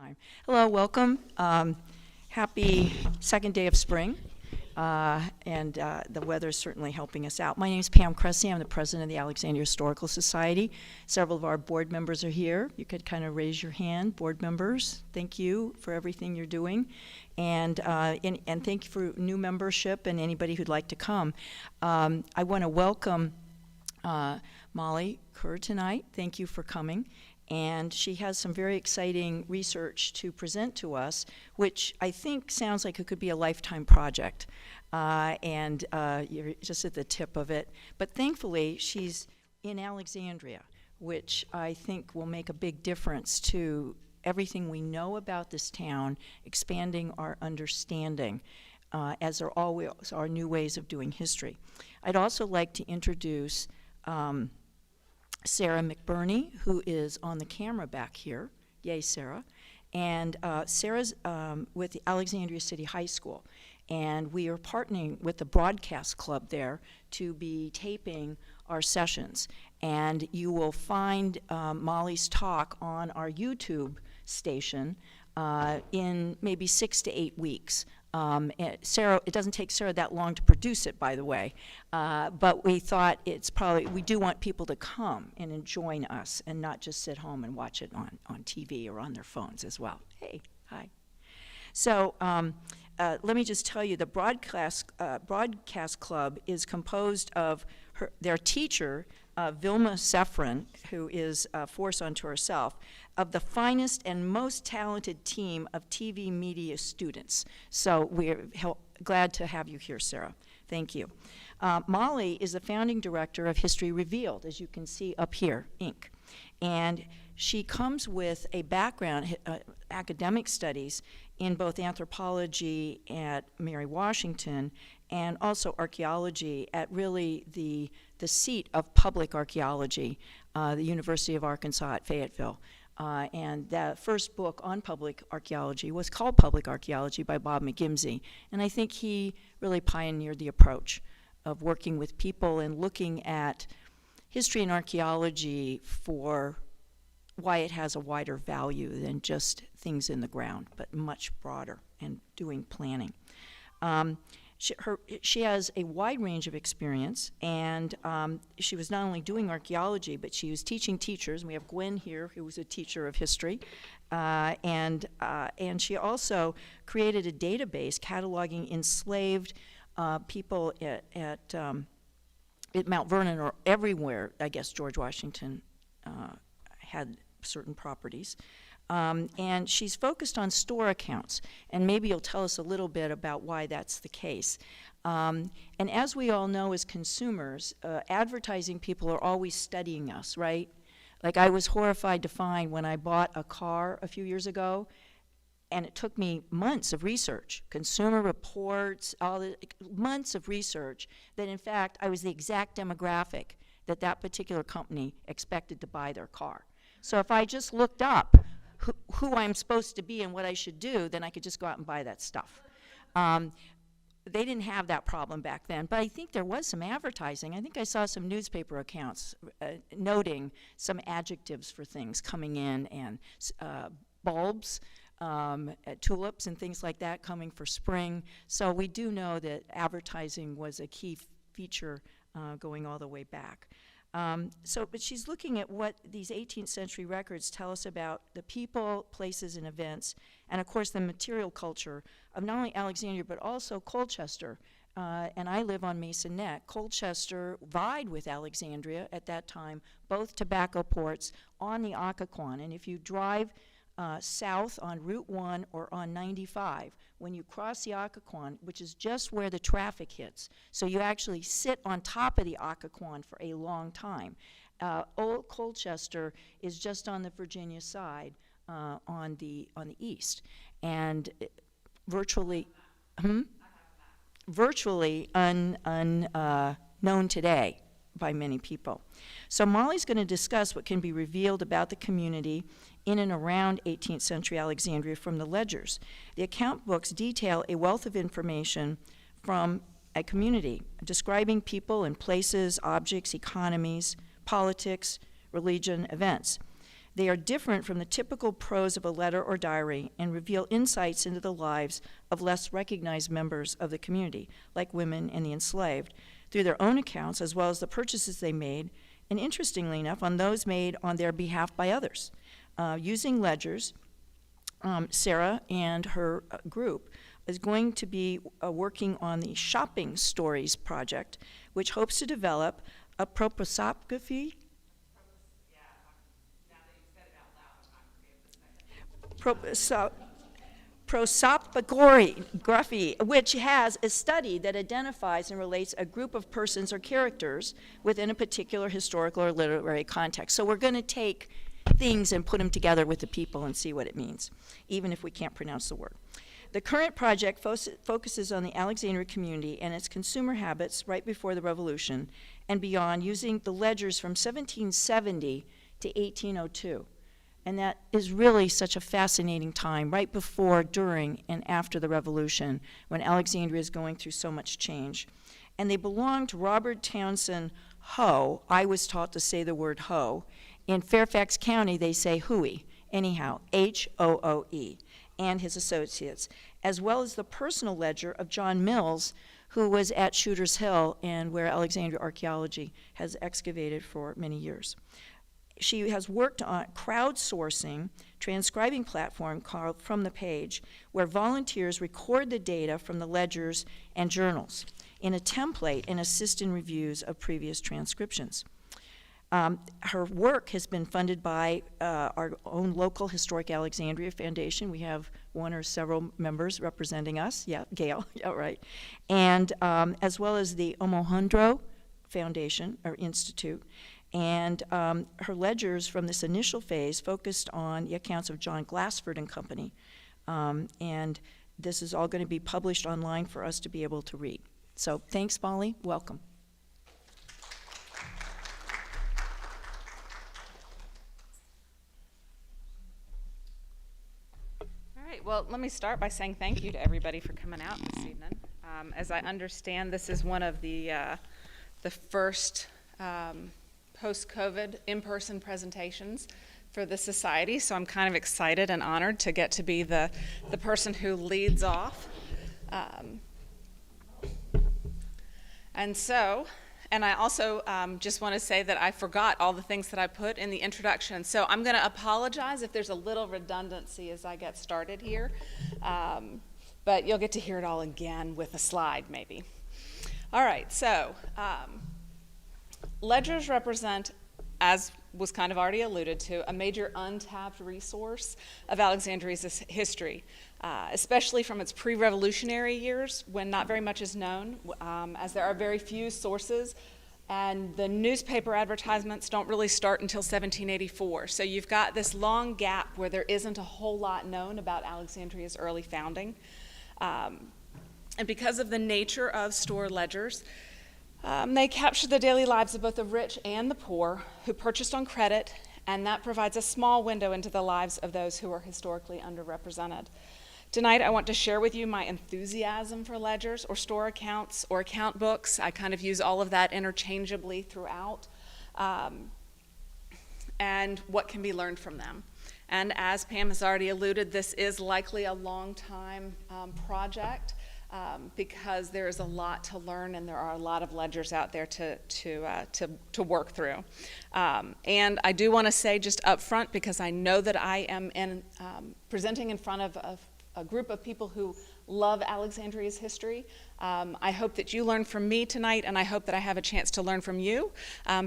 Time. Hello, welcome. Happy second day of spring, and the weather is certainly helping us out. My name is Pam Cressy. I'm the president of the Alexandria Historical Society. Several of our board members are here. You could kind of raise your hand, board members. Thank you for everything you're doing, and thank you for new membership and anybody who'd like to come. I want to welcome Molly Kerr tonight. Thank you for coming. And she has some very exciting research to present to us, which I think sounds like it could be a lifetime project. You're just at the tip of it. But thankfully, she's in Alexandria, which I think will make a big difference to everything we know about this town, expanding our understanding, as there always are new ways of doing history. I'd also like to introduce Sarah McBurney, who is on the camera back here. Yay, Sarah. And Sarah's with the Alexandria City High School. And we are partnering with the broadcast club there to be taping our sessions. And you will find Molly's talk on our YouTube station in maybe 6 to 8 weeks. Sarah, it doesn't take Sarah that long to produce it, by the way, but we thought we do want people to come and join us and not just sit home and watch it on TV or on their phones as well. Hey, hi. So let me just tell you, the broadcast club is composed of their teacher, Vilma Sefrin, who is a force unto herself, of the finest and most talented team of TV media students. So we're glad to have you here, Sarah. Thank you. Molly is the founding director of History Revealed, as you can see up here, Inc. And she comes with a background, academic studies, in both anthropology at Mary Washington and also archaeology at really the seat of public archaeology, the University of Arkansas at Fayetteville. And the first book on public archaeology was called Public Archaeology by Bob McGimsey. And I think he really pioneered the approach of working with people and looking at history and archaeology for why it has a wider value than just things in the ground, but much broader, and doing planning. She has a wide range of experience, and she was not only doing archaeology, but she was teaching teachers. And we have Gwen here, who was a teacher of history, and she also created a database cataloging enslaved people at Mount Vernon or everywhere. I guess George Washington had certain properties. And she's focused on store accounts, and maybe you'll tell us a little bit about why that's the case. And as we all know as consumers, advertising people are always studying us, right? Like, I was horrified to find when I bought a car a few years ago, and it took me months of research, Consumer Reports, months of research, that in fact I was the exact demographic that particular company expected to buy their car. So if I just looked up who I'm supposed to be and what I should do, then I could just go out and buy that stuff. They didn't have that problem back then, but I think there was some advertising. I think I saw some newspaper accounts noting some adjectives for things coming in, and bulbs, tulips and things like that coming for spring. So we do know that advertising was a key feature going all the way back. But she's looking at what these 18th century records tell us about the people, places, and events, and of course the material culture of not only Alexandria, but also Colchester. And I live on Mason Neck. Colchester vied with Alexandria at that time, both tobacco ports on the Occoquan. And if you drive south on Route 1 or on 95, when you cross the Occoquan, which is just where the traffic hits, so you actually sit on top of the Occoquan for a long time. Old Colchester is just on the Virginia side, on the east, and virtually unknown today by many people. So Molly's going to discuss what can be revealed about the community in and around 18th century Alexandria from the ledgers. The account books detail a wealth of information from a community, describing people and places, objects, economies, politics, religion, events. They are different from the typical prose of a letter or diary and reveal insights into the lives of less recognized members of the community, like women and the enslaved, through their own accounts as well as the purchases they made, and interestingly enough, on those made on their behalf by others. Using ledgers, Sarah and her group is going to be working on the Shopping Stories project, which hopes to develop a prosopography. Prosopography, which has a study that identifies and relates a group of persons or characters within a particular historical or literary context. So we're going to take things and put them together with the people and see what it means, even if we can't pronounce the word. The current project focuses on the Alexandria community and its consumer habits right before the Revolution and beyond, using the ledgers from 1770 to 1802. And that is really such a fascinating time, right before, during, and after the Revolution, when Alexandria is going through so much change. And they belong to Robert Townshend Hooe. I was taught to say the word Hooe. In Fairfax County, they say Hooe, anyhow, H-O-O-E, and his associates, as well as the personal ledger of John Mills, who was at Shooter's Hill and where Alexandria Archaeology has excavated for many years. She has worked on crowdsourcing, transcribing platform called From the Page, where volunteers record the data from the ledgers and journals in a template and assist in reviews of previous transcriptions. Her work has been funded by our own local Historic Alexandria Foundation. We have one or several members representing us. Yeah, Gail, yeah, right. And as well as the Omohundro Foundation, or Institute. And her ledgers from this initial phase focused on the accounts of John Glassford and Company. And this is all going to be published online for us to be able to read. So thanks, Molly. Welcome. Well, let me start by saying thank you to everybody for coming out this evening. As I understand, this is one of the first post-COVID in-person presentations for the Society, so I'm kind of excited and honored to get to be the person who leads off. And I also just want to say that I forgot all the things that I put in the introduction. So I'm going to apologize if there's a little redundancy as I get started here. But you'll get to hear it all again with a slide, maybe. All right, so ledgers represent, as was kind of already alluded to, a major untapped resource of Alexandria's history, especially from its pre-revolutionary years when not very much is known, as there are very few sources, and the newspaper advertisements don't really start until 1784. So you've got this long gap where there isn't a whole lot known about Alexandria's early founding. And because of the nature of store ledgers, they capture the daily lives of both the rich and the poor who purchased on credit, and that provides a small window into the lives of those who are historically underrepresented. Tonight, I want to share with you my enthusiasm for ledgers or store accounts or account books. I kind of use all of that interchangeably throughout, and what can be learned from them. And as Pam has already alluded, this is likely a long time project. Because there is a lot to learn and there are a lot of ledgers out there to work through. And I do want to say just up front, because I know that I am presenting in front of a group of people who love Alexandria's history. I hope that you learn from me tonight, and I hope that I have a chance to learn from you,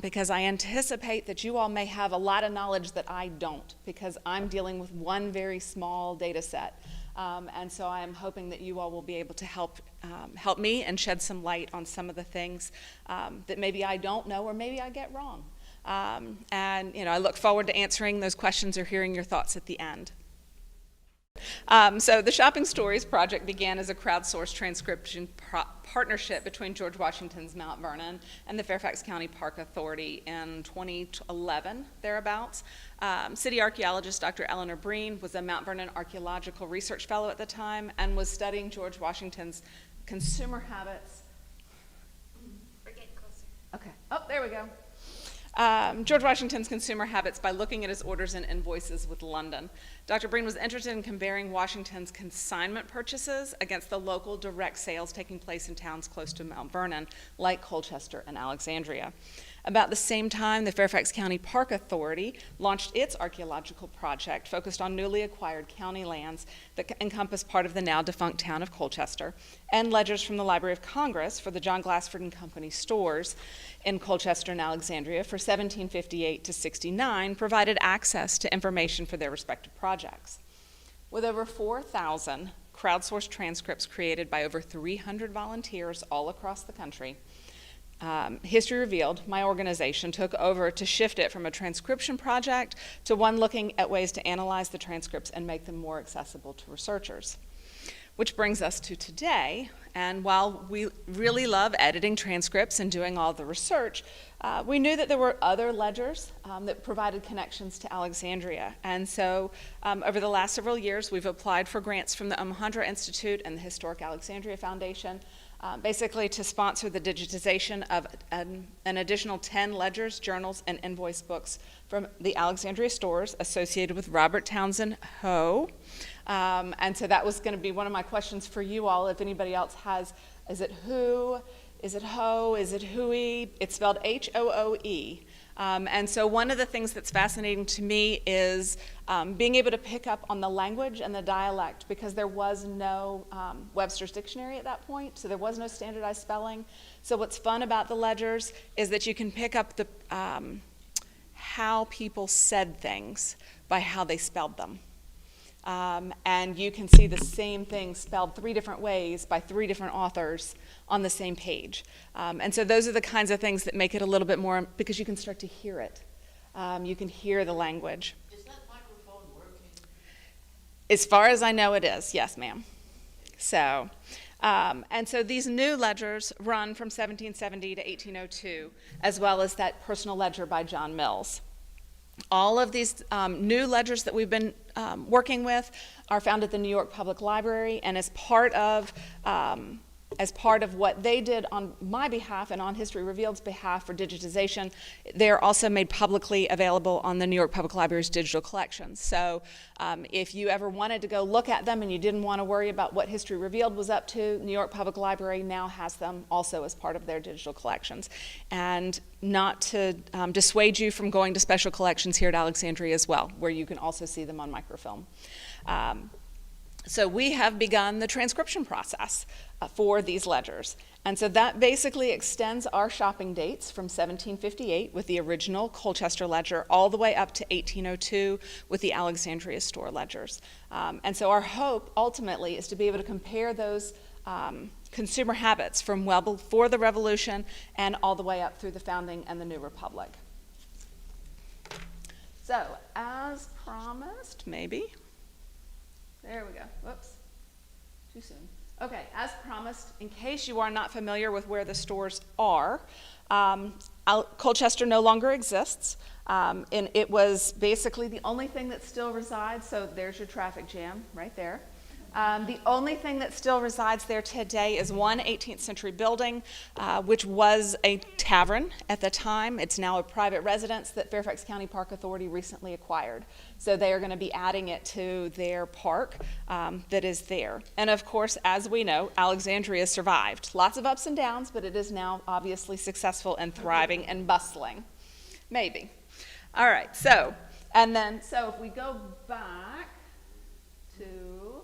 because I anticipate that you all may have a lot of knowledge that I don't, because I'm dealing with one very small data set. And so I am hoping that you all will be able to help me and shed some light on some of the things that maybe I don't know or maybe I get wrong. And I look forward to answering those questions or hearing your thoughts at the end. So the Shopping Stories project began as a crowdsourced transcription partnership between George Washington's Mount Vernon and the Fairfax County Park Authority in 2011, thereabouts. City archaeologist Dr. Eleanor Breen was a Mount Vernon Archaeological Research Fellow at the time and was studying George Washington's consumer habits. We're getting closer. Okay. Oh, there we go. George Washington's consumer habits by looking at his orders and invoices with London. Dr. Breen was interested in comparing Washington's consignment purchases against the local direct sales taking place in towns close to Mount Vernon, like Colchester and Alexandria. About the same time, the Fairfax County Park Authority launched its archaeological project focused on newly acquired county lands that encompass part of the now defunct town of Colchester, and ledgers from the Library of Congress for the John Glassford and Company stores in Colchester and Alexandria for 1758 to 69 provided access to information for their respective projects. With over 4,000 crowdsourced transcripts created by over 300 volunteers all across the country, History Revealed, my organization, took over to shift it from a transcription project to one looking at ways to analyze the transcripts and make them more accessible to researchers. Which brings us to today, and while we really love editing transcripts and doing all the research, we knew that there were other ledgers that provided connections to Alexandria. And so over the last several years, we've applied for grants from the Omohundro Institute and the Historic Alexandria Foundation, basically to sponsor the digitization of an additional 10 ledgers, journals, and invoice books from the Alexandria stores associated with Robert Townshend Hooe. And so that was going to be one of my questions for you all. If anybody else has, is it Hooe? Is it Hooe? Is it Hooey? It's spelled H-O-O-E. And so one of the things that's fascinating to me is being able to pick up on the language and the dialect, because there was no Webster's Dictionary at that point, so there was no standardized spelling. So what's fun about the ledgers is that you can pick up the how people said things by how they spelled them. And you can see the same thing spelled 3 different ways by 3 different authors on the same page. And so those are the kinds of things that make it a little bit more, because you can start to hear it. You can hear the language. Is that microphone working? As far as I know, it is. Yes, ma'am. So, and so these new ledgers run from 1770 to 1802, as well as that personal ledger by John Mills. All of these new ledgers that we've been working with are found at the New York Public Library, and as part of what they did on my behalf and on History Revealed's behalf for digitization, they're also made publicly available on the New York Public Library's digital collections. So if you ever wanted to go look at them and you didn't want to worry about what History Revealed was up to, New York Public Library now has them also as part of their digital collections. And not to dissuade you from going to special collections here at Alexandria as well, where you can also see them on microfilm. So we have begun the transcription process for these ledgers. And so that basically extends our shopping dates from 1758 with the original Colchester ledger all the way up to 1802 with the Alexandria store ledgers. And so our hope ultimately is to be able to compare those consumer habits from well before the Revolution and all the way up through the founding and the New Republic. So as promised, maybe. There we go. Whoops. Too soon. Okay, as promised, in case you are not familiar with where the stores are, Colchester no longer exists. And it was basically the only thing that still resides, so there's your traffic jam right there. The only thing that still resides there today is one 18th century building, which was a tavern at the time. It's now a private residence that Fairfax County Park Authority recently acquired. So they are going to be adding it to their park that is there. And of course, as we know, Alexandria survived. Lots of ups and downs, but it is now obviously successful and thriving and bustling. Maybe. All right, so if we go back to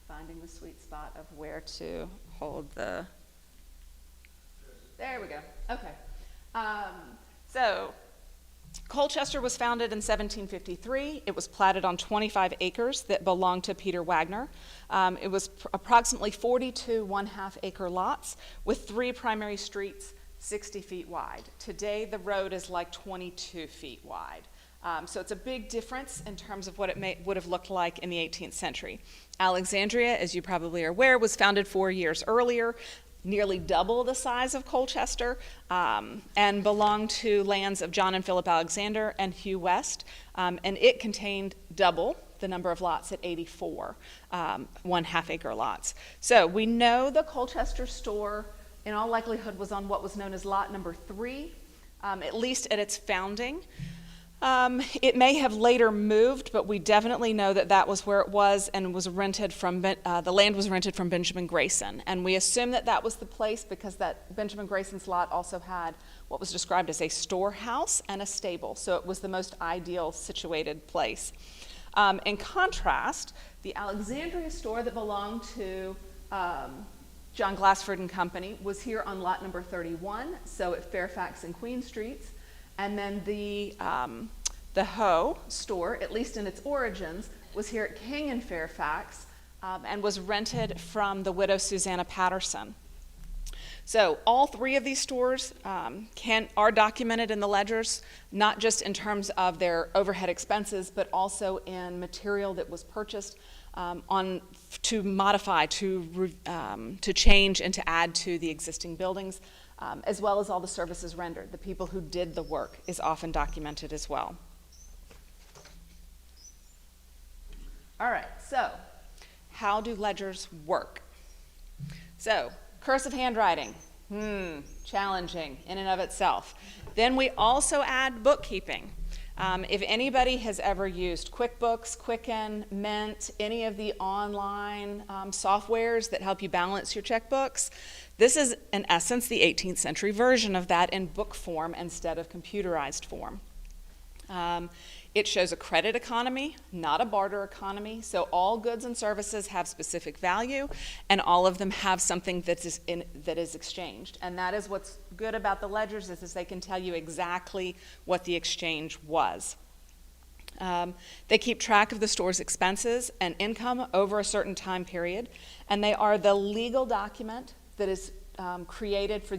finding the sweet spot of where to hold the, there we go, okay. So Colchester was founded in 1753. It was platted on 25 acres that belonged to Peter Wagner. It was approximately 42 1/2-acre lots with 3 primary streets 60 feet wide. Today the road is like 22 feet wide. So it's a big difference in terms of what it would have looked like in the 18th century. Alexandria, as you probably are aware, was founded 4 years earlier, nearly double the size of Colchester, and belonged to lands of John and Philip Alexander and Hugh West, and it contained double the number of lots at 84 1/2-acre lots. So we know the Colchester store in all likelihood was on what was known as lot number 3, at least at its founding. It may have later moved, but we definitely know that that was where it was, and was rented from the land was rented from Benjamin Grayson. And we assume that that was the place because that Benjamin Grayson's lot also had what was described as a storehouse and a stable. So it was the most ideal situated place. In contrast, the Alexandria store that belonged to John Glassford and Company was here on lot number 31, so at Fairfax and Queen Streets. And then the Hooe store, at least in its origins, was here at King and Fairfax, and was rented from the widow Susanna Patterson. So all 3 of these stores are documented in the ledgers, not just in terms of their overhead expenses, but also in material that was purchased to modify, to change, and to add to the existing buildings, as well as all the services rendered. The people who did the work is often documented as well. All right, so how do ledgers work? So, cursive handwriting, challenging in and of itself. Then we also add bookkeeping. If anybody has ever used QuickBooks, Quicken, Mint, any of the online softwares that help you balance your checkbooks, this is, in essence, the 18th century version of that in book form instead of computerized form. It shows a credit economy, not a barter economy. So all goods and services have specific value, and all of them have something that is exchanged. And that is what's good about the ledgers, is they can tell you exactly what the exchange was. They keep track of the store's expenses and income over a certain time period, and they are the legal document that is created for at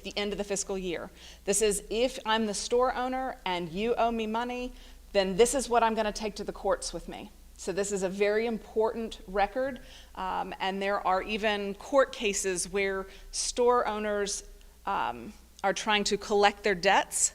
the end of the fiscal year. This is, if I'm the store owner and you owe me money, then this is what I'm going to take to the courts with me. So this is a very important record, and there are even court cases where store owners are trying to collect their debts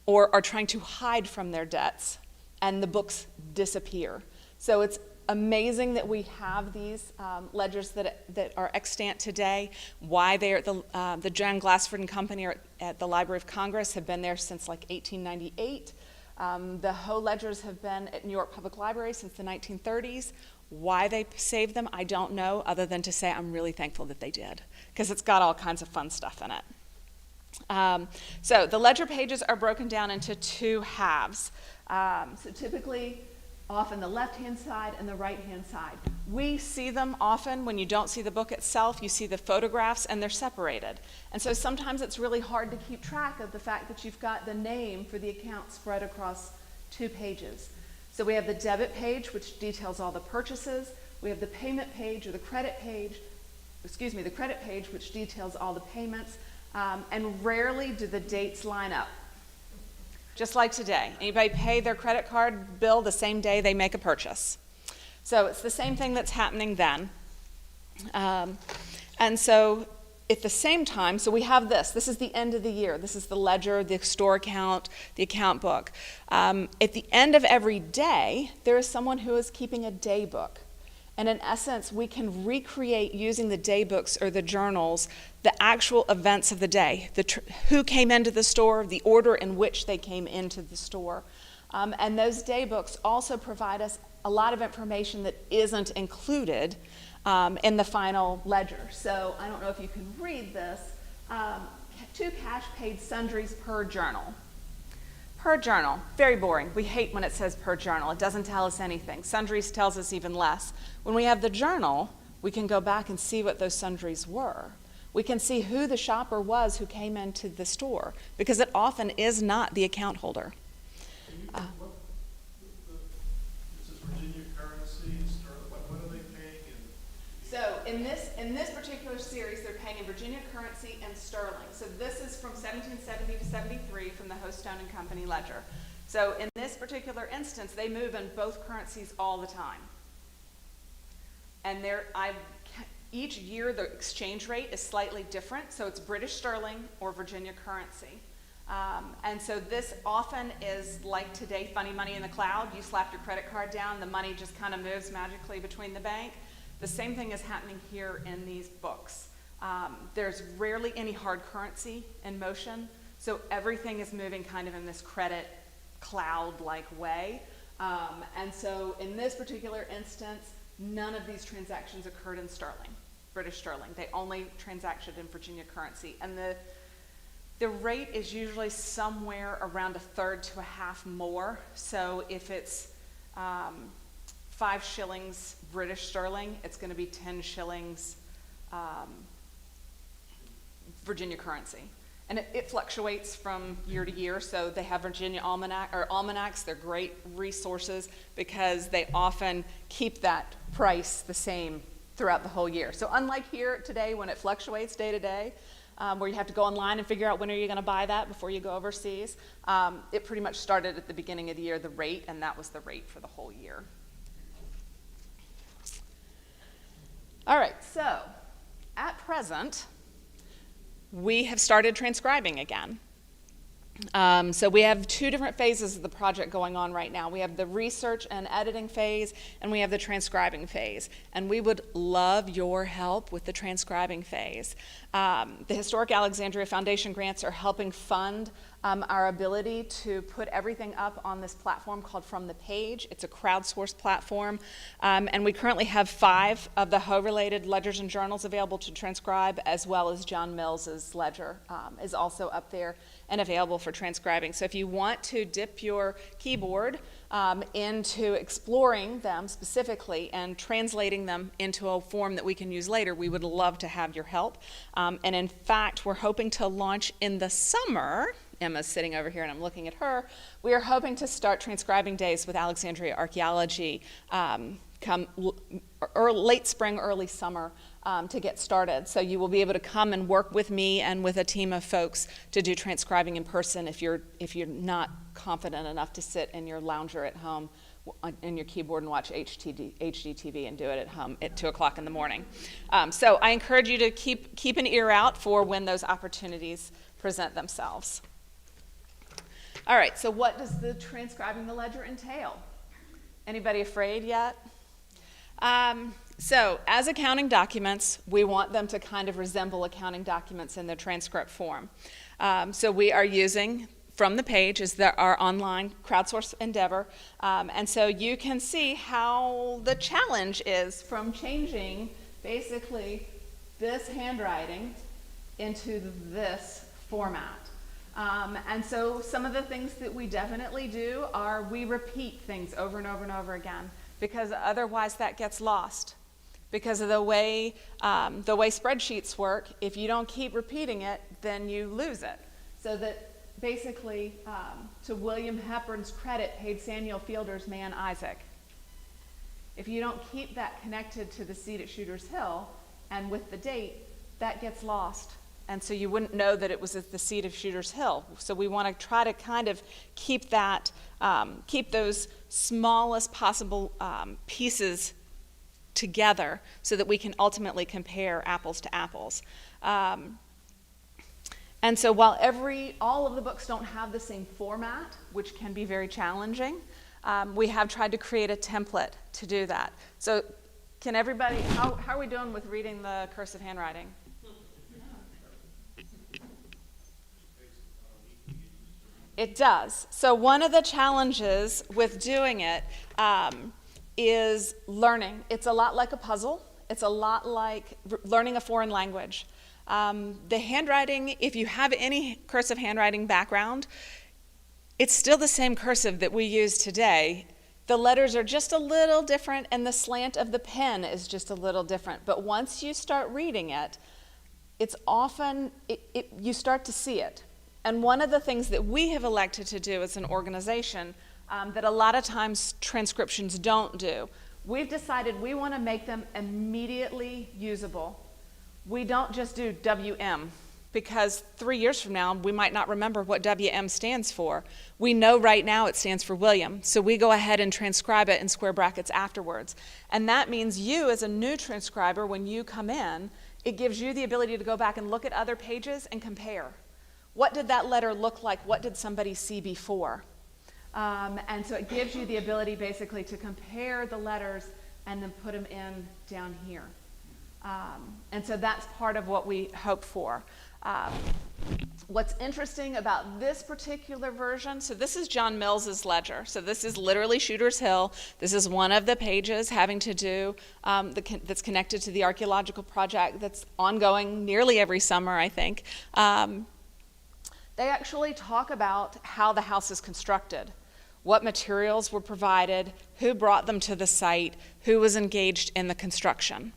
or are trying to hide from their debts, and the books disappear. So it's amazing that we have these ledgers that are extant today. Why they are at the John Glassford and Company are at the Library of Congress, have been there since like 1898. The Hooe ledgers have been at New York Public Library since the 1930s. Why they saved them, I don't know, other than to say I'm really thankful that they did, because it's got all kinds of fun stuff in it. So the ledger pages are broken down into 2 halves. So typically, often the left-hand side and the right-hand side. We see them often when you don't see the book itself. You see the photographs, and they're separated. And so sometimes it's really hard to keep track of the fact that you've got the name for the account spread across 2 pages. So we have the debit page, which details all the purchases. We have the payment page, or the credit page, the credit page, which details all the payments. And rarely do the dates line up. Just like today. Anybody pay their credit card bill the same day they make a purchase? So it's the same thing that's happening then. And so at the same time, so we have this. This is the end of the year. This is the ledger, the store account, the account book. At the end of every day, there is someone who is keeping a day book. And in essence, we can recreate, using the day books or the journals, the actual events of the day, who came into the store, the order in which they came into the store. And those day books also provide us a lot of information that isn't included in the final ledger. So I don't know if you can read this. 2 cash paid sundries per journal. Per journal, very boring. We hate when it says per journal. It doesn't tell us anything. Sundries tells us even less. When we have the journal, we can go back and see what those sundries were. We can see who the shopper was who came into the store, because it often is not the account holder. This is Virginia currency and sterling. What are they paying in? So in this particular series, they're paying in Virginia currency and sterling. So this is from 1770 to 73 from the Hooe and Company ledger. So in this particular instance, they move in both currencies all the time. And each year the exchange rate is slightly different. So it's British sterling or Virginia currency. And so this often is like today, funny money in the cloud. You slap your credit card down, the money just kind of moves magically between the bank. The same thing is happening here in these books. There's rarely any hard currency in motion, so everything is moving kind of in this credit cloud-like way. And so in this particular instance, none of these transactions occurred in sterling, British sterling. They only transacted in Virginia currency. And the rate is usually somewhere around 1/3 to 1/2 more. So if it's 5 shillings British sterling, it's going to be 10 shillings Virginia currency. And it fluctuates from year to year, so they have Virginia almanacs. They're great resources because they often keep that price the same throughout the whole year. So unlike here today when it fluctuates day to day, where you have to go online and figure out when are you going to buy that before you go overseas, it pretty much started at the beginning of the year, the rate, and that was the rate for the whole year. All right, so at present, we have started transcribing again. So we have 2 different phases of the project going on right now. We have the research and editing phase, and we have the transcribing phase. And we would love your help with the transcribing phase. The Historic Alexandria Foundation grants are helping fund our ability to put everything up on this platform called From the Page. It's a crowdsourced platform, and we currently have 5 of the Hooe-related ledgers and journals available to transcribe, as well as John Mills's ledger is also up there and available for transcribing. So if you want to dip your keyboard into exploring them specifically and translating them into a form that we can use later, we would love to have your help. And in fact, we're hoping to launch in the summer. Emma's sitting over here and I'm looking at her. We are hoping to start transcribing days with Alexandria Archaeology come late spring, early summer to get started. So you will be able to come and work with me and with a team of folks to do transcribing in person if you're not confident enough to sit in your lounger at home in your keyboard and watch HDTV and do it at home at 2 o'clock in the morning. So I encourage you to keep an ear out for when those opportunities present themselves. All right, so what does the transcribing the ledger entail? Anybody afraid yet? So as accounting documents, we want them to kind of resemble accounting documents in their transcript form. So we are using From the Page as our online crowdsourced endeavor. And so you can see how the challenge is from changing basically this handwriting into this format. And so some of the things that we definitely do are we repeat things over and over and over again, because otherwise that gets lost. Because of the way spreadsheets work, if you don't keep repeating it, then you lose it. So that basically, to William Hepburn's credit, paid Samuel Fielder's man Isaac. If you don't keep that connected to the seat at Shooter's Hill and with the date, that gets lost. And so you wouldn't know that it was at the seat of Shooter's Hill. So we want to try to kind of keep that, keep those smallest possible pieces together so that we can ultimately compare apples to apples. And so while all of the books don't have the same format, which can be very challenging, we have tried to create a template to do that. So can everybody, how are we doing with reading the cursive handwriting? It does. So one of the challenges with doing it is learning. It's a lot like a puzzle. It's a lot like learning a foreign language. The handwriting, if you have any cursive handwriting background, it's still the same cursive that we use today. The letters are just a little different and the slant of the pen is just a little different. But once you start reading it, it's often, you start to see it. And one of the things that we have elected to do as an organization that a lot of times transcriptions don't do, we've decided we want to make them immediately usable. We don't just do WM, because 3 years from now, we might not remember what WM stands for. We know right now it stands for William, so we go ahead and transcribe it in square brackets afterwards. And that means you, as a new transcriber, when you come in, it gives you the ability to go back and look at other pages and compare. What did that letter look like? What did somebody see before? And so it gives you the ability basically to compare the letters and then put them in down here. And so that's part of what we hope for. What's interesting about this particular version, so this is John Mills's ledger. So this is literally Shooter's Hill. This is one of the pages having to do, that's connected to the archaeological project that's ongoing nearly every summer, I think. They actually talk about how the house is constructed, what materials were provided, who brought them to the site, who was engaged in the construction.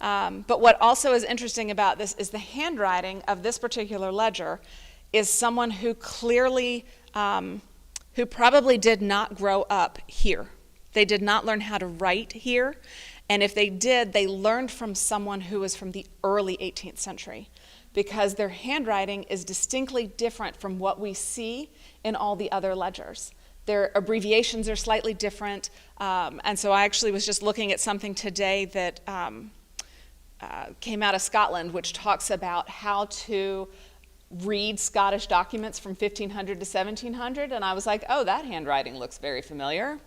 But what also is interesting about this is the handwriting of this particular ledger is someone who clearly, who probably did not grow up here. They did not learn how to write here, and if they did, they learned from someone who was from the early 18th century, because their handwriting is distinctly different from what we see in all the other ledgers. Their abbreviations are slightly different, and so I actually was just looking at something today that came out of Scotland, which talks about how to read Scottish documents from 1500 to 1700, and I was like, oh, that handwriting looks very familiar.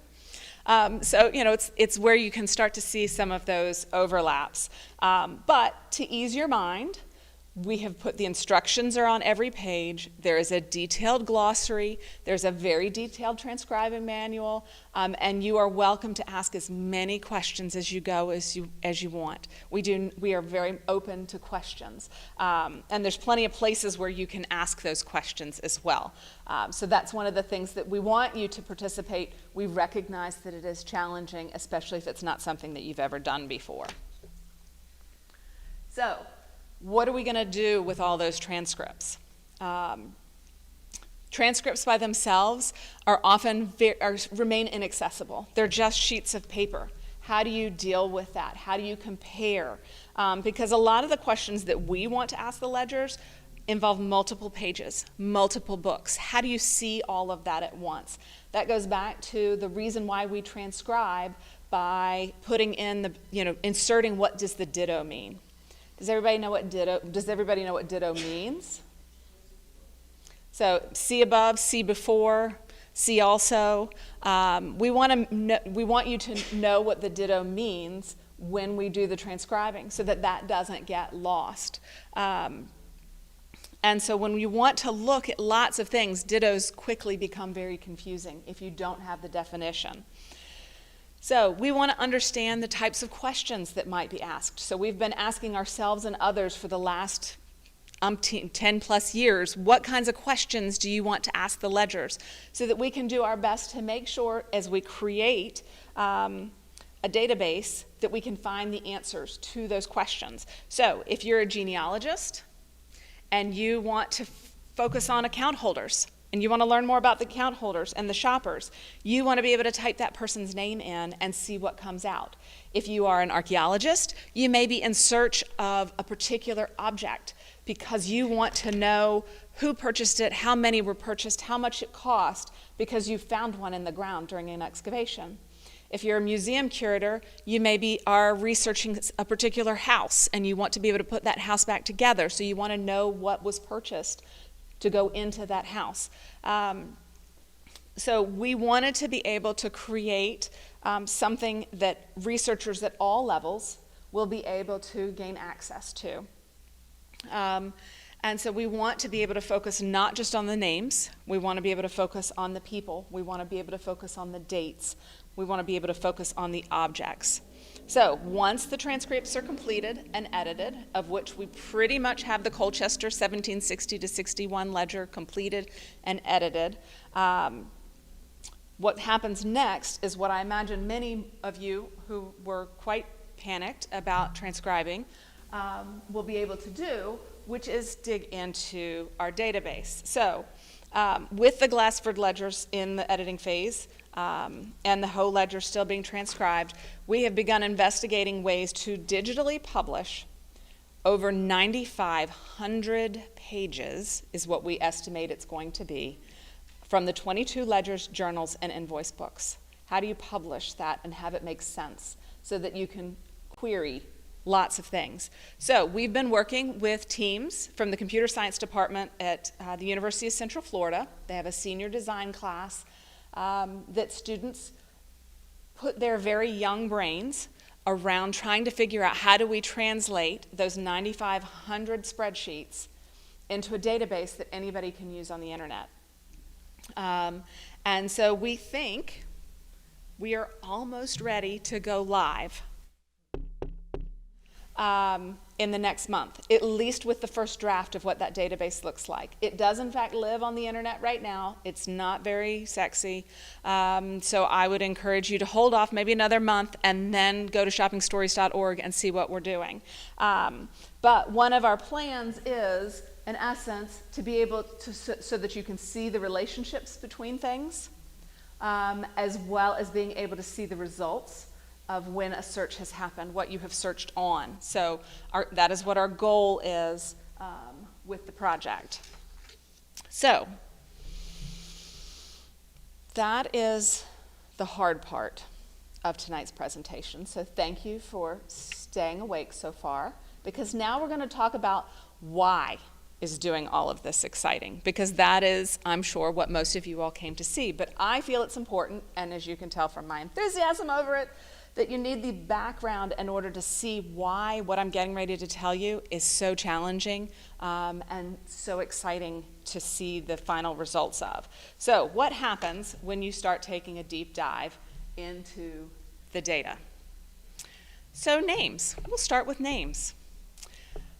So, you know, it's where you can start to see some of those overlaps. But to ease your mind, we have put the instructions are on every page. There is a detailed glossary. There's a very detailed transcribing manual, and you are welcome to ask as many questions as you go as you want. We are very open to questions, and there's plenty of places where you can ask those questions as well. So that's one of the things that we want you to participate. We recognize that it is challenging, especially if it's not something that you've ever done before. So, what are we going to do with all those transcripts? Transcripts by themselves are often remain inaccessible. They're just sheets of paper. How do you deal with that? How do you compare? Because a lot of the questions that we want to ask the ledgers involve multiple pages, multiple books. How do you see all of that at once? That goes back to the reason why we transcribe by putting in the, inserting what does the ditto mean. Does everybody know what ditto means? So see above, see before, see also. We want you to know what the ditto means when we do the transcribing, so that that doesn't get lost. And so when you want to look at lots of things, dittos quickly become very confusing if you don't have the definition. So we want to understand the types of questions that might be asked. So we've been asking ourselves and others for the last 10 plus years, what kinds of questions do you want to ask the ledgers, so that we can do our best to make sure as we create a database that we can find the answers to those questions. So if you're a genealogist and you want to focus on account holders, and you want to learn more about the account holders and the shoppers, you want to be able to type that person's name in and see what comes out. If you are an archaeologist, you may be in search of a particular object because you want to know who purchased it, how many were purchased, how much it cost, because you found one in the ground during an excavation. If you're a museum curator, you are researching a particular house and you want to be able to put that house back together, so you want to know what was purchased to go into that house. So we wanted to be able to create something that researchers at all levels will be able to gain access to. And so we want to be able to focus not just on the names, we want to be able to focus on the people, we want to be able to focus on the dates, we want to be able to focus on the objects. So once the transcripts are completed and edited, of which we pretty much have the Colchester 1760 to 61 ledger completed and edited, what happens next is what I imagine many of you who were quite panicked about transcribing will be able to do, which is dig into our database. So with the Glassford ledgers in the editing phase, and the Hooe ledger still being transcribed, we have begun investigating ways to digitally publish over 9,500 pages, is what we estimate it's going to be, from the 22 ledgers, journals, and invoice books. How do you publish that and have it make sense so that you can query lots of things? So we've been working with teams from the computer science department at the University of Central Florida. They have a senior design class that students put their very young brains around trying to figure out how do we translate those 9,500 spreadsheets into a database that anybody can use on the internet. And so we think we are almost ready to go live in the next month, at least with the first draft of what that database looks like. It does, in fact, live on the internet right now. It's not very sexy. So I would encourage you to hold off maybe another month and then go to shoppingstories.org and see what we're doing. But one of our plans is, in essence, to be able to, so that you can see the relationships between things, as well as being able to see the results of when a search has happened, what you have searched on. So that is what our goal is with the project. So that is the hard part of tonight's presentation. So thank you for staying awake so far, because now we're going to talk about why is doing all of this exciting, because that is, I'm sure, what most of you all came to see. But I feel it's important, and as you can tell from my enthusiasm over it, that you need the background in order to see why what I'm getting ready to tell you is so challenging and so exciting to see the final results of. So what happens when you start taking a deep dive into the data? So names. We'll start with names.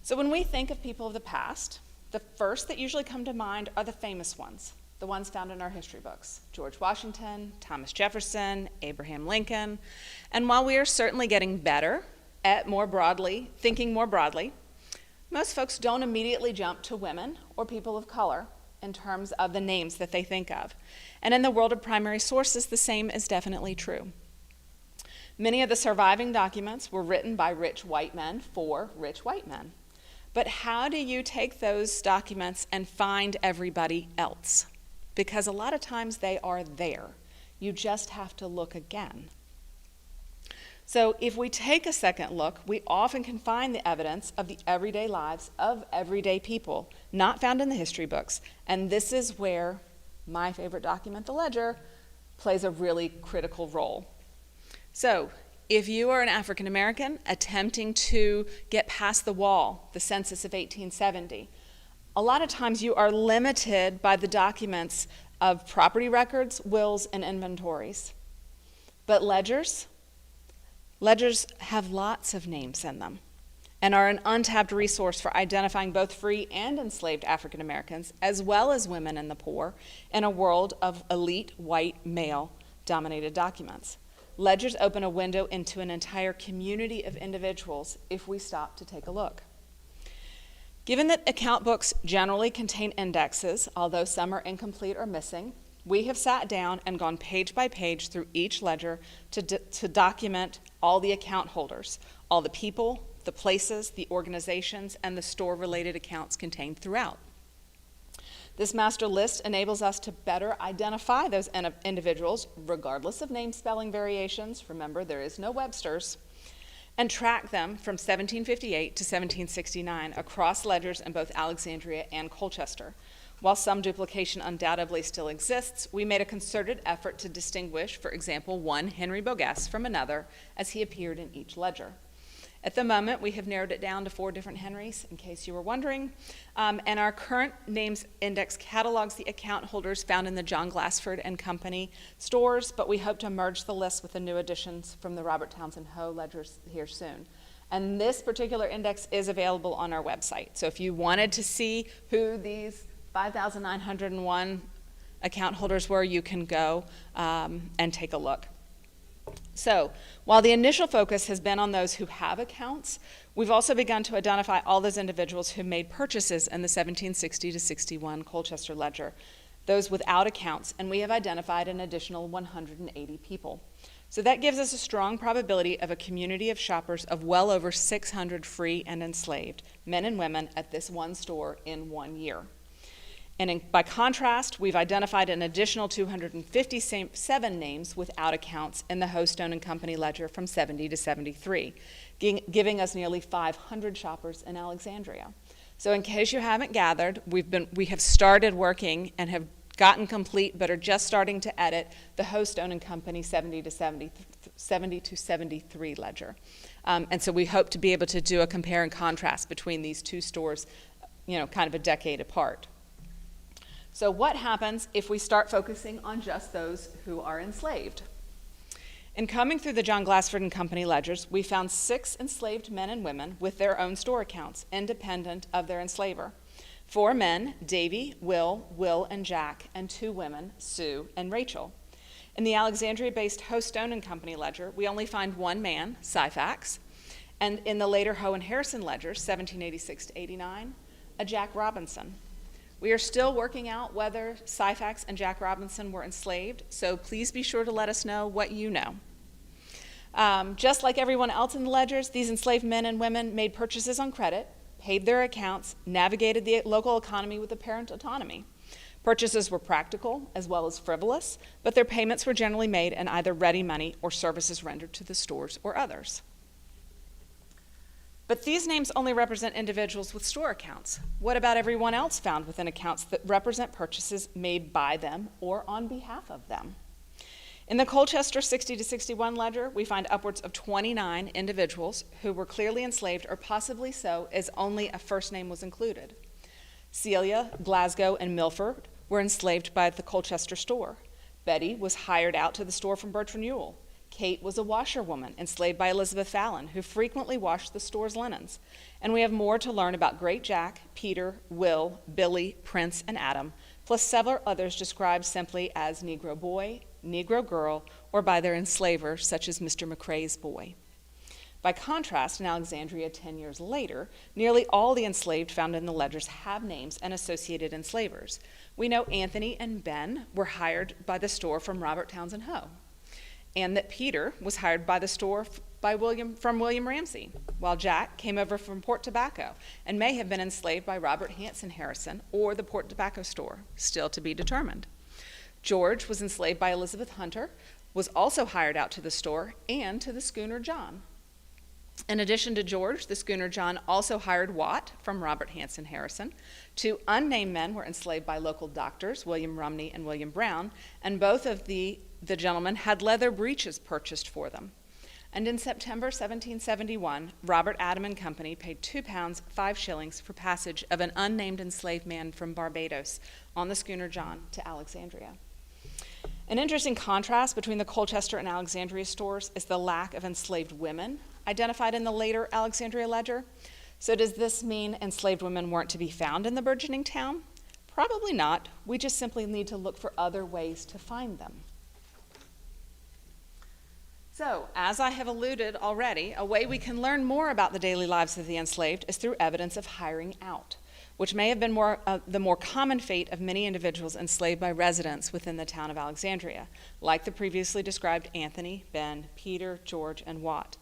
So when we think of people of the past, the first that usually come to mind are the famous ones, the ones found in our history books: George Washington, Thomas Jefferson, Abraham Lincoln. And while we are certainly getting better at thinking more broadly, most folks don't immediately jump to women or people of color in terms of the names that they think of. And in the world of primary sources, the same is definitely true. Many of the surviving documents were written by rich white men for rich white men. But how do you take those documents and find everybody else? Because a lot of times they are there. You just have to look again. So if we take a second look, we often can find the evidence of the everyday lives of everyday people, not found in the history books. And this is where my favorite document, the ledger, plays a really critical role. So if you are an African American attempting to get past the wall, the census of 1870, a lot of times you are limited by the documents of property records, wills, and inventories. But ledgers have lots of names in them and are an untapped resource for identifying both free and enslaved African Americans, as well as women and the poor, in a world of elite white male-dominated documents. Ledgers open a window into an entire community of individuals if we stop to take a look. Given that account books generally contain indexes, although some are incomplete or missing, we have sat down and gone page by page through each ledger to document all the account holders, all the people, the places, the organizations, and the store-related accounts contained throughout. This master list enables us to better identify those individuals, regardless of name spelling variations. Remember, there is no Webster's. And track them from 1758 to 1769 across ledgers in both Alexandria and Colchester. While some duplication undoubtedly still exists, we made a concerted effort to distinguish, for example, one Henry Bogues from another as he appeared in each ledger. At the moment, we have narrowed it down to 4 different Henrys, in case you were wondering, and our current names index catalogs the account holders found in the John Glassford and Company stores, but we hope to merge the list with the new additions from the Robert Townshend Hooe ledgers here soon. And this particular index is available on our website. So if you wanted to see who these 5,901 account holders were, you can go and take a look. So, while the initial focus has been on those who have accounts, we've also begun to identify all those individuals who made purchases in the 1760 to 61 Colchester ledger, those without accounts, and we have identified an additional 180 people. So that gives us a strong probability of a community of shoppers of well over 600 free and enslaved men and women at this one store in 1 year. And by contrast, we've identified an additional 257 names without accounts in the Hooe, Stone and Company ledger from 70 to 73, giving us nearly 500 shoppers in Alexandria. So in case you haven't gathered, we have started working and have gotten complete but are just starting to edit the Hooe, Stone and Company 70 to 73 ledger. And so we hope to be able to do a compare and contrast between these two stores, kind of a decade apart. So what happens if we start focusing on just those who are enslaved? In combing through the John Glassford and Company ledgers, we found 6 enslaved men and women with their own store accounts, independent of their enslaver. 4 men, Davy, Will, and Jack, and 2 women, Sue and Rachel. In the Alexandria-based Hooe, Stone and Company ledger, we only find 1 man, Syphax, and in the later Hooe and Harrison ledgers, 1786 to 89, a Jack Robinson. We are still working out whether Syphax and Jack Robinson were enslaved, so please be sure to let us know what you know. Just like everyone else in the ledgers, these enslaved men and women made purchases on credit, paid their accounts, navigated the local economy with apparent autonomy. Purchases were practical as well as frivolous, but their payments were generally made in either ready money or services rendered to the stores or others. But these names only represent individuals with store accounts. What about everyone else found within accounts that represent purchases made by them or on behalf of them? In the Colchester 60 to 61 ledger, we find upwards of 29 individuals who were clearly enslaved, or possibly so, as only a first name was included. Celia, Glasgow, and Milford were enslaved by the Colchester store. Betty was hired out to the store from Bertrand Ewell. Kate was a washerwoman enslaved by Elizabeth Fallon, who frequently washed the store's linens. And we have more to learn about Great Jack, Peter, Will, Billy, Prince, and Adam, plus several others described simply as Negro boy, Negro girl, or by their enslavers, such as Mr. McCrae's boy. By contrast, in Alexandria 10 years later, nearly all the enslaved found in the ledgers have names and associated enslavers. We know Anthony and Ben were hired by the store from Robert Townshend Hooe, and that Peter was hired by the store from William Ramsey, while Jack came over from Port Tobacco and may have been enslaved by Robert Hanson Harrison or the Port Tobacco store, still to be determined. George was enslaved by Elizabeth Hunter, was also hired out to the store and to the schooner John. In addition to George, the schooner John also hired Watt from Robert Hanson Harrison. 2 unnamed men were enslaved by local doctors, William Rumney and William Brown, and both of the gentlemen had leather breeches purchased for them. And in September 1771, Robert Adam and Company paid £2 5 for passage of an unnamed enslaved man from Barbados on the schooner John to Alexandria. An interesting contrast between the Colchester and Alexandria stores is the lack of enslaved women identified in the later Alexandria ledger. So does this mean enslaved women weren't to be found in the burgeoning town? Probably not. We just simply need to look for other ways to find them. So, as I have alluded already, a way we can learn more about the daily lives of the enslaved is through evidence of hiring out, which may have been the more common fate of many individuals enslaved by residents within the town of Alexandria, like the previously described Anthony, Ben, Peter, George, and Watt.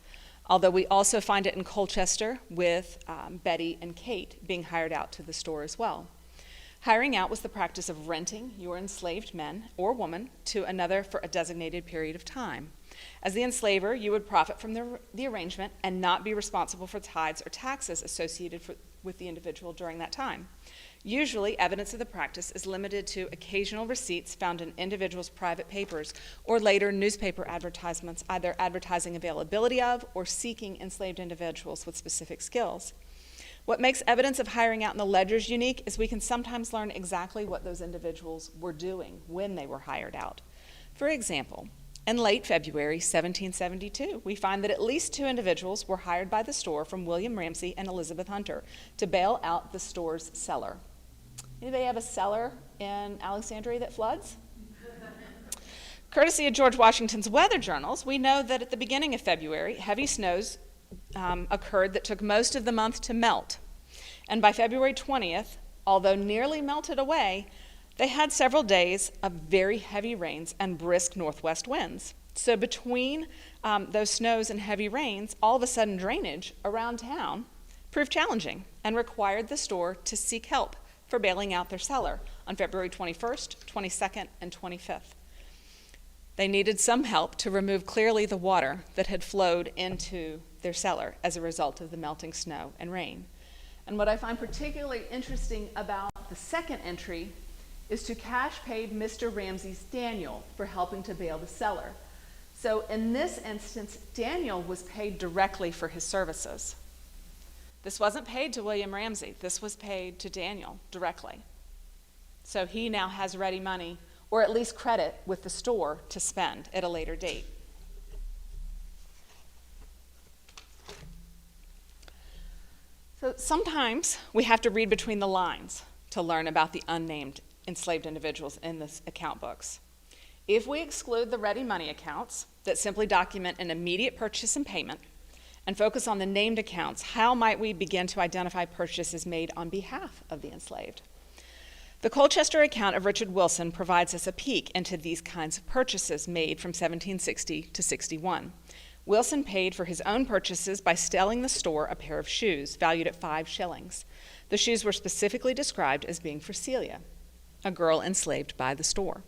Although we also find it in Colchester with Betty and Kate being hired out to the store as well. Hiring out was the practice of renting your enslaved men or woman to another for a designated period of time. As the enslaver, you would profit from the arrangement and not be responsible for tithes or taxes associated with the individual during that time. Usually, evidence of the practice is limited to occasional receipts found in individuals' private papers or later newspaper advertisements, either advertising availability of or seeking enslaved individuals with specific skills. What makes evidence of hiring out in the ledgers unique is we can sometimes learn exactly what those individuals were doing when they were hired out. For example, in late February 1772, we find that at least 2 individuals were hired by the store from William Ramsey and Elizabeth Hunter to bail out the store's cellar. Anybody have a cellar in Alexandria that floods? Courtesy of George Washington's weather journals, we know that at the beginning of February, heavy snows occurred that took most of the month to melt. And by February 20th, although nearly melted away, they had several days of very heavy rains and brisk northwest winds. So between those snows and heavy rains, all of a sudden drainage around town proved challenging and required the store to seek help for bailing out their cellar on February 21st, 22nd, and 25th. They needed some help to remove clearly the water that had flowed into their cellar as a result of the melting snow and rain. And what I find particularly interesting about the second entry is to cash pay Mr. Ramsey's Daniel for helping to bail the cellar. So in this instance, Daniel was paid directly for his services. This wasn't paid to William Ramsey. This was paid to Daniel directly. So he now has ready money, or at least credit with the store to spend at a later date. So sometimes we have to read between the lines to learn about the unnamed enslaved individuals in the account books. If we exclude the ready money accounts that simply document an immediate purchase and payment and focus on the named accounts, how might we begin to identify purchases made on behalf of the enslaved? The Colchester account of Richard Wilson provides us a peek into these kinds of purchases made from 1760 to 61. Wilson paid for his own purchases by selling the store a pair of shoes valued at 5 shillings. The shoes were specifically described as being for Celia, a girl enslaved by the store.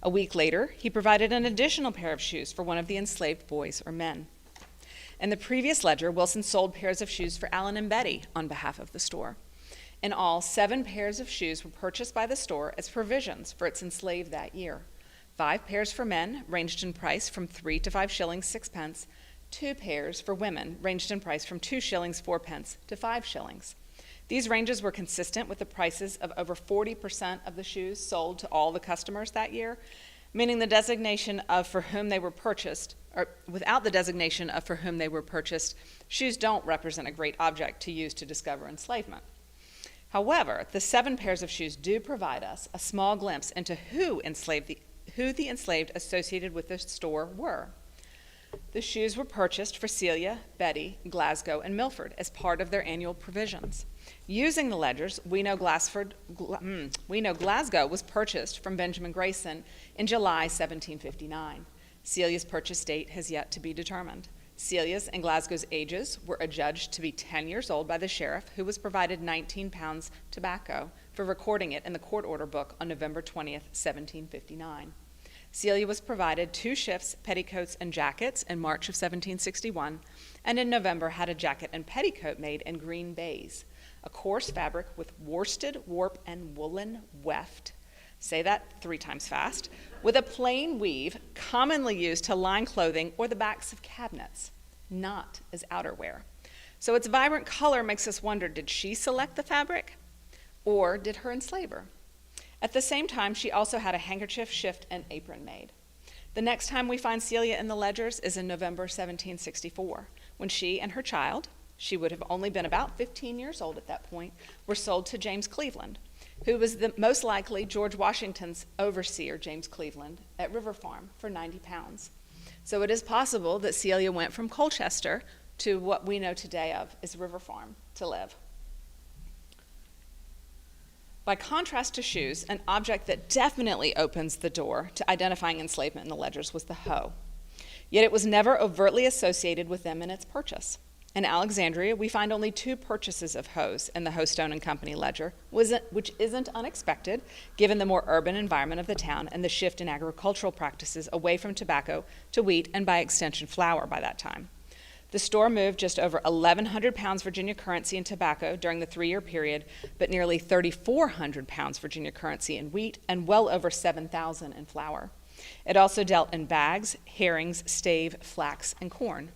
A week later, he provided an additional pair of shoes for one of the enslaved boys or men. In the previous ledger, Wilson sold pairs of shoes for Alan and Betty on behalf of the store. In all, 7 pairs of shoes were purchased by the store as provisions for its enslaved that year. 5 pairs for men ranged in price from 3 to 5 shillings 6 pence. 2 pairs for women ranged in price from 2 shillings 4 pence to 5 shillings. These ranges were consistent with the prices of over 40% of the shoes sold to all the customers that year, meaning the designation of for whom they were purchased, or without the designation of for whom they were purchased, shoes don't represent a great object to use to discover enslavement. However, the 7 pairs of shoes do provide us a small glimpse into who the enslaved associated with the store were. The shoes were purchased for Celia, Betty, Glasgow, and Milford as part of their annual provisions. Using the ledgers, we know Glasgow was purchased from Benjamin Grayson in July 1759. Celia's purchase date has yet to be determined. Celia's and Glasgow's ages were adjudged to be 10 years old by the sheriff, who was provided 19 pounds tobacco for recording it in the court order book on November 20th, 1759. Celia was provided 2 shifts, petticoats, and jackets in March of 1761, and in November had a jacket and petticoat made in green baize, a coarse fabric with worsted, warp, and woolen weft. Say that 3 times fast. With a plain weave commonly used to line clothing or the backs of cabinets, not as outerwear. So its vibrant color makes us wonder, did she select the fabric or did her enslaver? At the same time, she also had a handkerchief, shift, and apron made. The next time we find Celia in the ledgers is in November 1764, when she and her child, she would have only been about 15 years old at that point, were sold to James Cleveland, who was most likely George Washington's overseer, James Cleveland, at River Farm for 90 pounds. So it is possible that Celia went from Colchester to what we know today of as River Farm to live. By contrast to shoes, an object that definitely opens the door to identifying enslavement in the ledgers was the hoe. Yet it was never overtly associated with them in its purchase. In Alexandria, we find only 2 purchases of hoes in the Hoe, Stone and Company ledger, which isn't unexpected given the more urban environment of the town and the shift in agricultural practices away from tobacco to wheat and by extension flour by that time. The store moved just over 1,100 pounds Virginia currency in tobacco during the 3-year period, but nearly 3,400 pounds Virginia currency in wheat and well over 7,000 in flour. It also dealt in bags, herrings, stave, flax, and corn.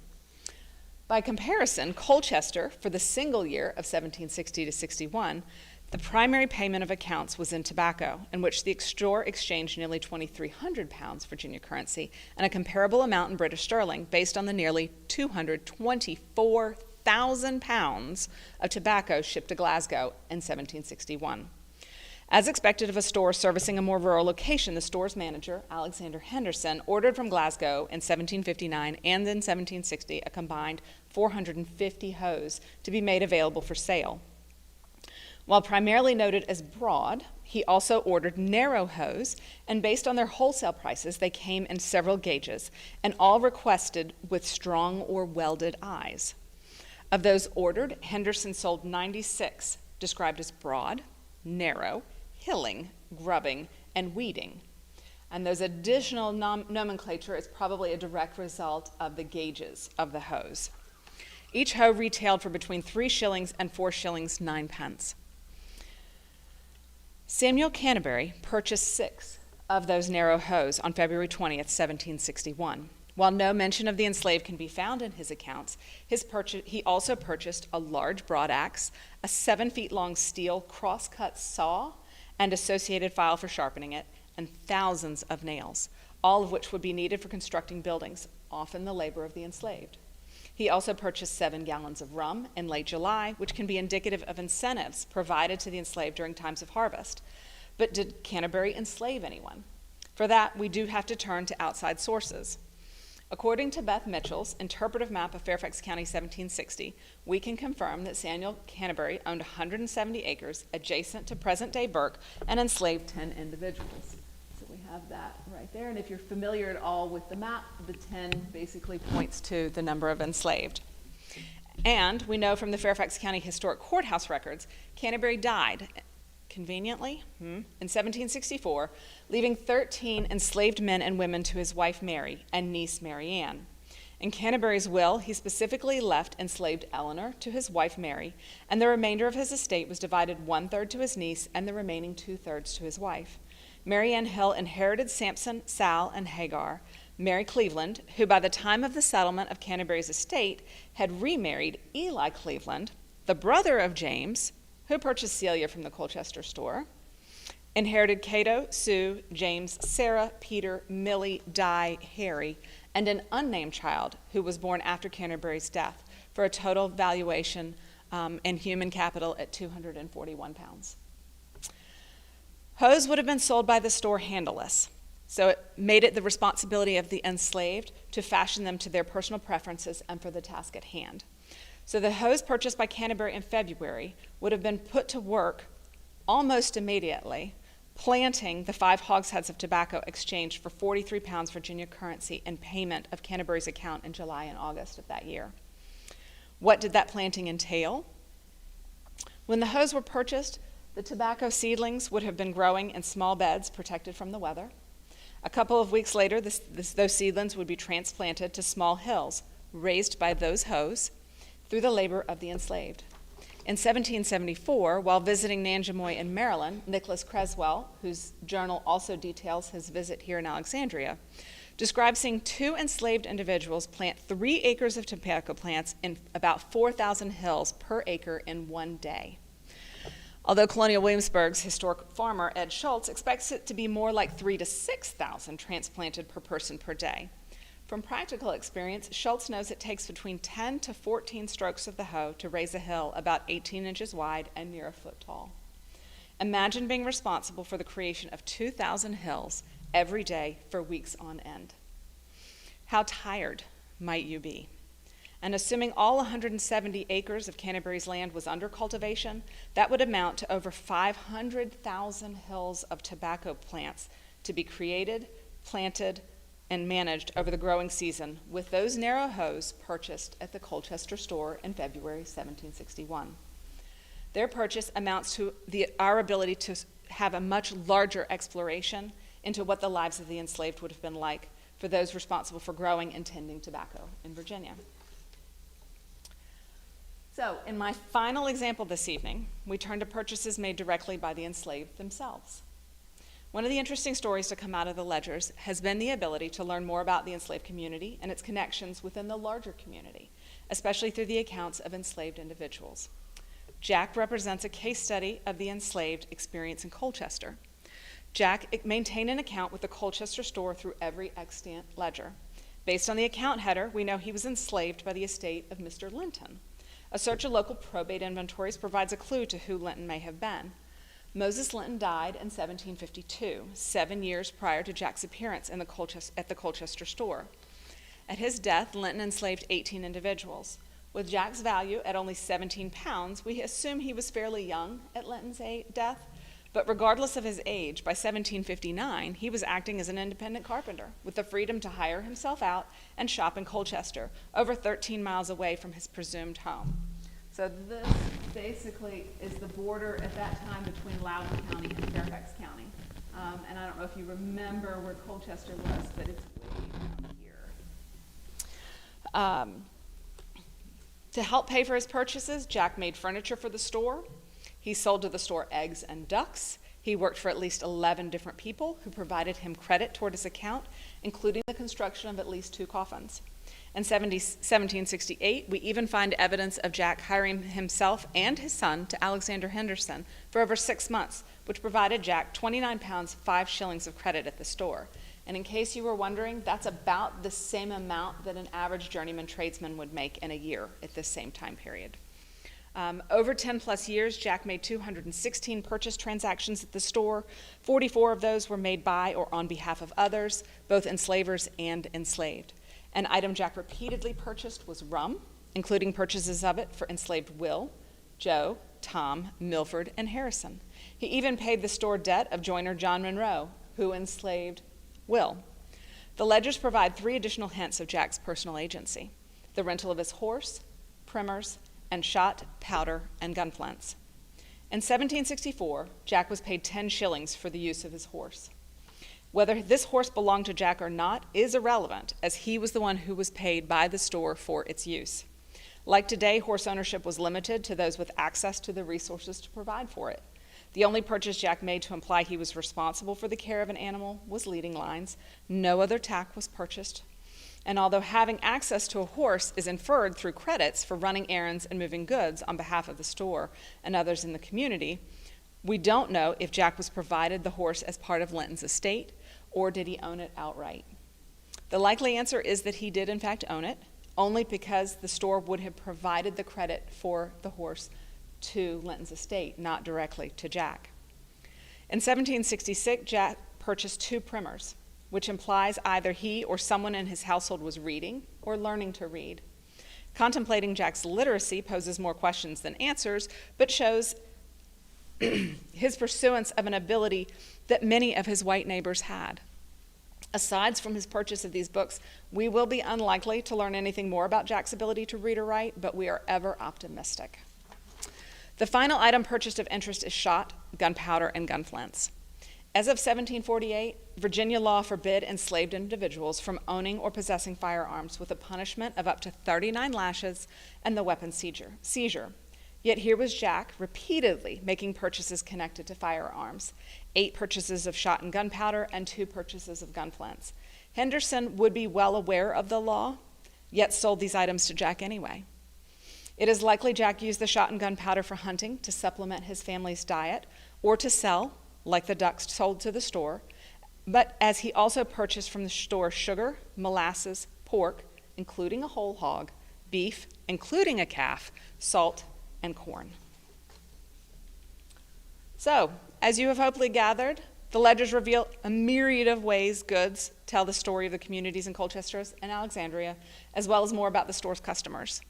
By comparison, Colchester, for the single year of 1760 to 61, the primary payment of accounts was in tobacco, in which the store exchanged nearly 2,300 pounds Virginia currency and a comparable amount in British sterling based on the nearly 224,000 pounds of tobacco shipped to Glasgow in 1761. As expected of a store servicing a more rural location, the store's manager, Alexander Henderson, ordered from Glasgow in 1759 and in 1760 a combined 450 hoes to be made available for sale. While primarily noted as broad, he also ordered narrow hoes, and based on their wholesale prices, they came in several gauges, and all requested with strong or welded eyes. Of those ordered, Henderson sold 96, described as broad, narrow, hilling, grubbing, and weeding. And those additional nomenclature is probably a direct result of the gauges of the hoes. Each hoe retailed for between 3 shillings and 4 shillings 9 pence. Samuel Canterbury purchased 6 of those narrow hoes on February 20th, 1761. While no mention of the enslaved can be found in his accounts, he also purchased a large broadaxe, a 7 feet long steel crosscut saw, and associated file for sharpening it, and thousands of nails, all of which would be needed for constructing buildings, often the labor of the enslaved. He also purchased 7 gallons of rum in late July, which can be indicative of incentives provided to the enslaved during times of harvest. But did Canterbury enslave anyone? For that, we do have to turn to outside sources. According to Beth Mitchell's interpretive map of Fairfax County 1760, we can confirm that Samuel Canterbury owned 170 acres adjacent to present-day Burke and enslaved 10 individuals. So we have that right there, and if you're familiar at all with the map, the 10 basically points to the number of enslaved. And we know from the Fairfax County Historic Courthouse records, Canterbury died conveniently in 1764, leaving 13 enslaved men and women to his wife Mary and niece Mary Ann. In Canterbury's will, he specifically left enslaved Eleanor to his wife Mary, and the remainder of his estate was divided 1/3 to his niece and the remaining 2/3 to his wife. Mary Ann Hill inherited Sampson, Sal, and Hagar. Mary Cleveland, who by the time of the settlement of Canterbury's estate had remarried Eli Cleveland, the brother of James, who purchased Celia from the Colchester store, inherited Cato, Sue, James, Sarah, Peter, Millie, Di, Harry, and an unnamed child who was born after Canterbury's death, for a total valuation in human capital at 241 pounds. Hoes would have been sold by the store handleless, so it made it the responsibility of the enslaved to fashion them to their personal preferences and for the task at hand. So the hoes purchased by Canterbury in February would have been put to work almost immediately, planting the 5 hogsheads of tobacco exchanged for 43 pounds Virginia currency in payment of Canterbury's account in July and August of that year. What did that planting entail? When the hoes were purchased, the tobacco seedlings would have been growing in small beds protected from the weather. A couple of weeks later, those seedlings would be transplanted to small hills raised by those hoes through the labor of the enslaved. In 1774, while visiting Nanjemoy in Maryland, Nicholas Creswell, whose journal also details his visit here in Alexandria, describes seeing 2 enslaved individuals plant 3 acres of tobacco plants in about 4,000 hills per acre in one day. Although Colonial Williamsburg's historic farmer, Ed Schultz, expects it to be more like 3,000 to 6,000 transplanted per person per day. From practical experience, Schultz knows it takes between 10 to 14 strokes of the hoe to raise a hill about 18 inches wide and near a foot tall. Imagine being responsible for the creation of 2,000 hills every day for weeks on end. How tired might you be? And assuming all 170 acres of Canterbury's land was under cultivation, that would amount to over 500,000 hills of tobacco plants to be created, planted, and managed over the growing season with those narrow hoes purchased at the Colchester store in February 1761. Their purchase amounts to our ability to have a much larger exploration into what the lives of the enslaved would have been like for those responsible for growing and tending tobacco in Virginia. So, in my final example this evening, we turn to purchases made directly by the enslaved themselves. One of the interesting stories to come out of the ledgers has been the ability to learn more about the enslaved community and its connections within the larger community, especially through the accounts of enslaved individuals. Jack represents a case study of the enslaved experience in Colchester. Jack maintained an account with the Colchester store through every extant ledger. Based on the account header, we know he was enslaved by the estate of Mr. Linton. A search of local probate inventories provides a clue to who Linton may have been. Moses Linton died in 1752, 7 years prior to Jack's appearance at the Colchester store. At his death, Linton enslaved 18 individuals. With Jack's value at only 17 pounds, we assume he was fairly young at Linton's death, but regardless of his age, by 1759, he was acting as an independent carpenter with the freedom to hire himself out and shop in Colchester, over 13 miles away from his presumed home. So this basically is the border at that time between Loudoun County and Fairfax County. And I don't know if you remember where Colchester was, but it's way down here. To help pay for his purchases, Jack made furniture for the store. He sold to the store eggs and ducks. He worked for at least 11 different people who provided him credit toward his account, including the construction of at least 2 coffins. In 1768, we even find evidence of Jack hiring himself and his son to Alexander Henderson for over 6 months, which provided Jack 29 pounds, 5 shillings of credit at the store. And in case you were wondering, that's about the same amount that an average journeyman tradesman would make in a year at this same time period. Over 10 plus years, Jack made 216 purchase transactions at the store. 44 of those were made by or on behalf of others, both enslavers and enslaved. An item Jack repeatedly purchased was rum, including purchases of it for enslaved Will, Joe, Tom, Milford, and Harrison. He even paid the store debt of joiner John Monroe, who enslaved Will. The ledgers provide 3 additional hints of Jack's personal agency: the rental of his horse, primers, and shot, powder, and gunflints. In 1764, Jack was paid 10 shillings for the use of his horse. Whether this horse belonged to Jack or not is irrelevant, as he was the one who was paid by the store for its use. Like today, horse ownership was limited to those with access to the resources to provide for it. The only purchase Jack made to imply he was responsible for the care of an animal was leading lines. No other tack was purchased. And although having access to a horse is inferred through credits for running errands and moving goods on behalf of the store and others in the community, we don't know if Jack was provided the horse as part of Linton's estate, or did he own it outright. The likely answer is that he did in fact own it, only because the store would have provided the credit for the horse to Linton's estate, not directly to Jack. In 1766, Jack purchased 2 primers, which implies either he or someone in his household was reading or learning to read. Contemplating Jack's literacy poses more questions than answers, but shows his pursuance of an ability that many of his white neighbors had. Aside from his purchase of these books, we will be unlikely to learn anything more about Jack's ability to read or write, but we are ever optimistic. The final item purchased of interest is shot, gunpowder, and gunflints. As of 1748, Virginia law forbid enslaved individuals from owning or possessing firearms, with a punishment of up to 39 lashes and the weapon seizure. Yet here was Jack repeatedly making purchases connected to firearms: 8 purchases of shot and gunpowder and 2 purchases of gunflints. Henderson would be well aware of the law, yet sold these items to Jack anyway. It is likely Jack used the shot and gunpowder for hunting to supplement his family's diet, or to sell, like the ducks sold to the store, but as he also purchased from the store sugar, molasses, pork, including a whole hog, beef, including a calf, salt, and corn. So, as you have hopefully gathered, the ledgers reveal a myriad of ways goods tell the story of the communities in Colchester and Alexandria, as well as more about the store's customers.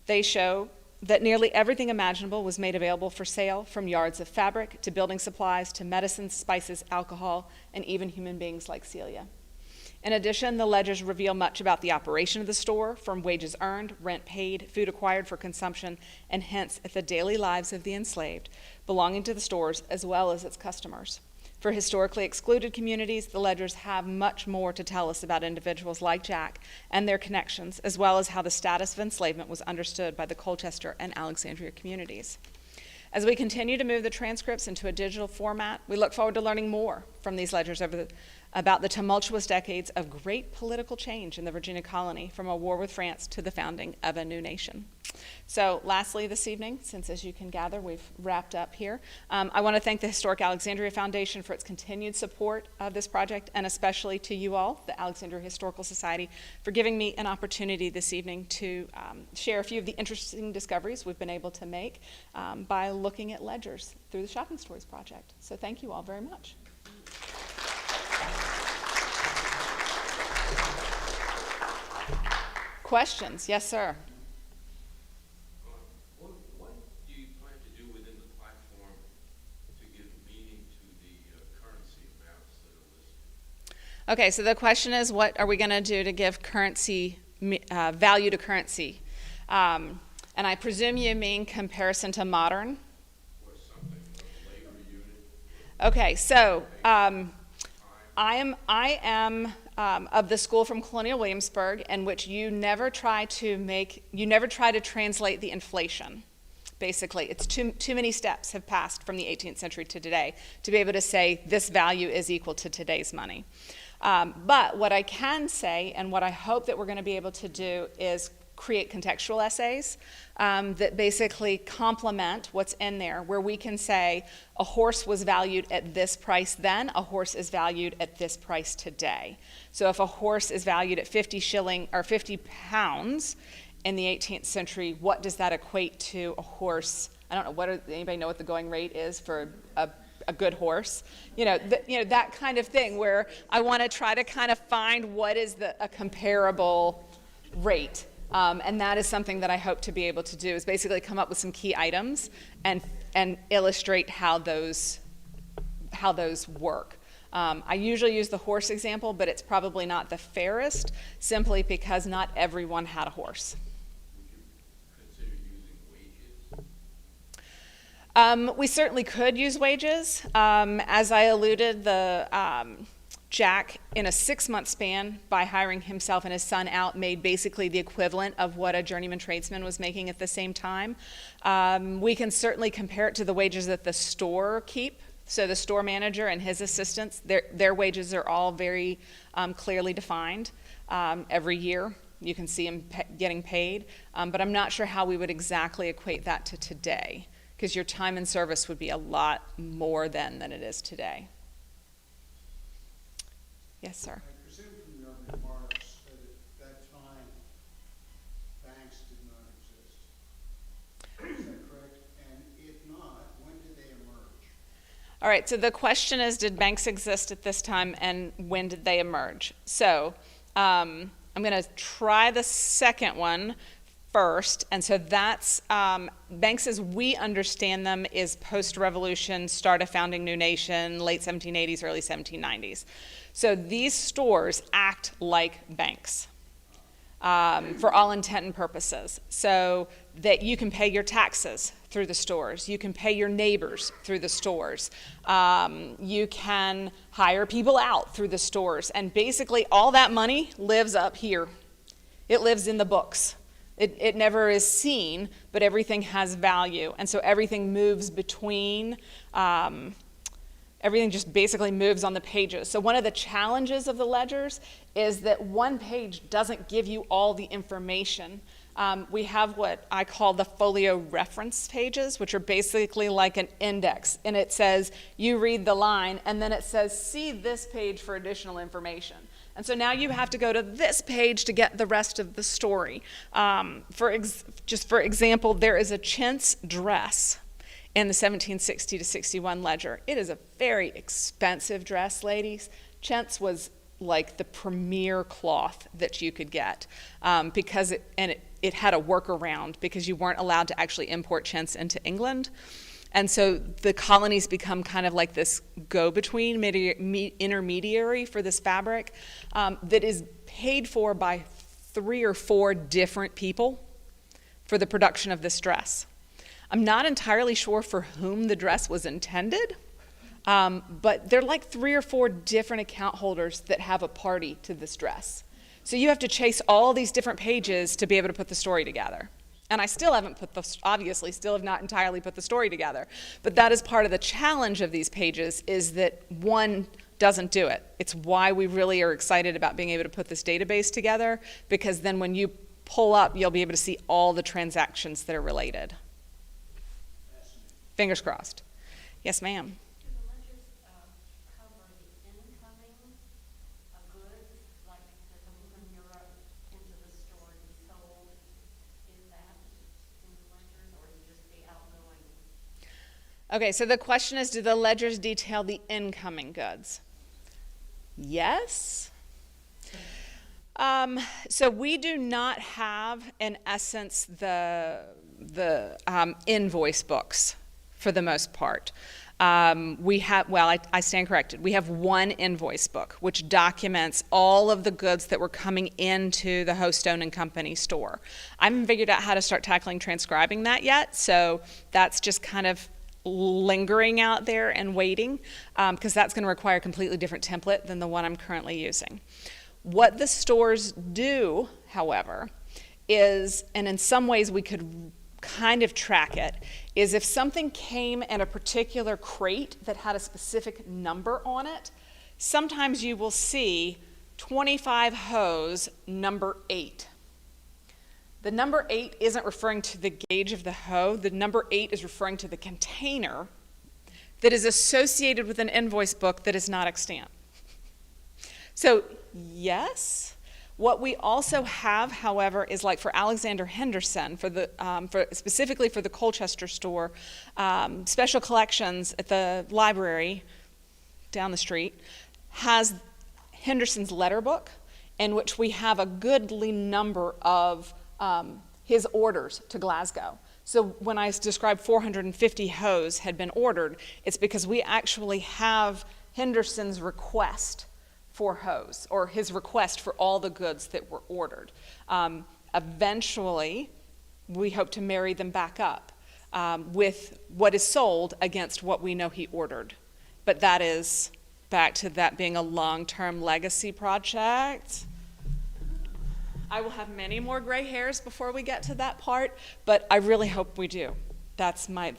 They show that nearly everything imaginable was made available for sale, from yards of fabric to building supplies to medicines, spices, alcohol, and even human beings like Celia. In addition, the ledgers reveal much about the operation of the store, from wages earned, rent paid, food acquired for consumption, and hints at the daily lives of the enslaved belonging to the stores as well as its customers. For historically excluded communities, the ledgers have much more to tell us about individuals like Jack and their connections, as well as how the status of enslavement was understood by the Colchester and Alexandria communities. As we continue to move the transcripts into a digital format, we look forward to learning more from these ledgers about the tumultuous decades of great political change in the Virginia colony, from a war with France to the founding of a new nation. So lastly this evening, since as you can gather we've wrapped up here, I want to thank the Historic Alexandria Foundation for its continued support of this project, and especially to you all, the Alexandria Historical Society, for giving me an opportunity this evening to share a few of the interesting discoveries we've been able to make by looking at ledgers through the Shopping Stories project. So thank you all very much. Questions? Yes, sir. What do you plan to do within the platform to give meaning to the currency amounts that are listed? Okay, so the question is, what are we going to do to give currency value to currency? And I presume you mean comparison to modern? Or something, a labor unit? Okay, so I am of the school from Colonial Williamsburg, in which you never try to translate the inflation, basically. It's too many steps have passed from the 18th century to today to be able to say this value is equal to today's money. But what I can say, and what I hope that we're going to be able to do, is create contextual essays that basically complement what's in there, where we can say a horse was valued at this price then, a horse is valued at this price today. So if a horse is valued at 50 pounds in the 18th century, what does that equate to a horse? I don't know, anybody know what the going rate is for a good horse? That kind of thing, where I want to try to kind of find what is a comparable rate. And that is something that I hope to be able to do, is basically come up with some key items and illustrate how those work. I usually use the horse example, but it's probably not the fairest, simply because not everyone had a horse. Would you consider using wages? We certainly could use wages. As I alluded, Jack, in a 6-month span, by hiring himself and his son out, made basically the equivalent of what a journeyman tradesman was making at the same time. We can certainly compare it to the wages that the store keep. So the store manager and his assistants, their wages are all very clearly defined every year. You can see them getting paid. But I'm not sure how we would exactly equate that to today, because your time and service would be a lot more then than it is today. Yes, sir. I presume from your remarks that at that time, banks did not exist. Is that correct? And if not, when did they emerge? All right, so the question is, did banks exist at this time, and when did they emerge? So I'm going to try the second one first. And so that's, banks as we understand them is post-revolution, start of founding new nation, late 1780s, early 1790s. So these stores act like banks for all intent and purposes. So that you can pay your taxes through the stores. You can pay your neighbors through the stores. You can hire people out through the stores. And basically all that money lives up here. It lives in the books. It never is seen, but everything has value. And so everything moves between, everything just basically moves on the pages. So one of the challenges of the ledgers is that one page doesn't give you all the information. We have what I call the folio reference pages, which are basically like an index. And it says, you read the line, and then it says, see this page for additional information. And so now you have to go to this page to get the rest of the story. Just for example, there is a chintz dress in the 1760 to 61 ledger. It is a very expensive dress, ladies. Chintz was like the premier cloth that you could get because it had a workaround because you weren't allowed to actually import chintz into England. And so the colonies become kind of like this go-between, intermediary for this fabric that is paid for by 3 or 4 different people for the production of this dress. I'm not entirely sure for whom the dress was intended, but they're like 3 or 4 different account holders that have a party to this dress. So you have to chase all these different pages to be able to put the story together. And I still haven't obviously still have not entirely put the story together. But that is part of the challenge of these pages, is that one doesn't do it. It's why we really are excited about being able to put this database together, because then when you pull up, you'll be able to see all the transactions that are related. Fingers crossed. Yes, ma'am. Okay, so the question is, do the ledgers detail the incoming goods? Yes. So we do not have, in essence, the invoice books for the most part. We have, well, I stand corrected. We have one invoice book, which documents all of the goods that were coming into the Hooe, Stone & Company store. I haven't figured out how to start tackling transcribing that yet, so that's just kind of lingering out there and waiting, because that's going to require a completely different template than the one I'm currently using. What the stores do, however, is, and in some ways we could kind of track it is if something came in a particular crate that had a specific number on it, sometimes you will see 25 hose, number 8. The number 8 isn't referring to the gauge of the hoe. The number 8 is referring to the container that is associated with an invoice book that is not extant. So, yes. What we also have, however, is like for Alexander Henderson, specifically for the Colchester store, Special Collections at the library down the street has Henderson's letter book, in which we have a goodly number of his orders to Glasgow. So when I described 450 hoes had been ordered, it's because we actually have Henderson's request for hose, or his request for all the goods that were ordered. Eventually, we hope to marry them back up with what is sold against what we know he ordered. But that is back to that being a long-term legacy project. I will have many more gray hairs before we get to that part, but I really hope we do. That's my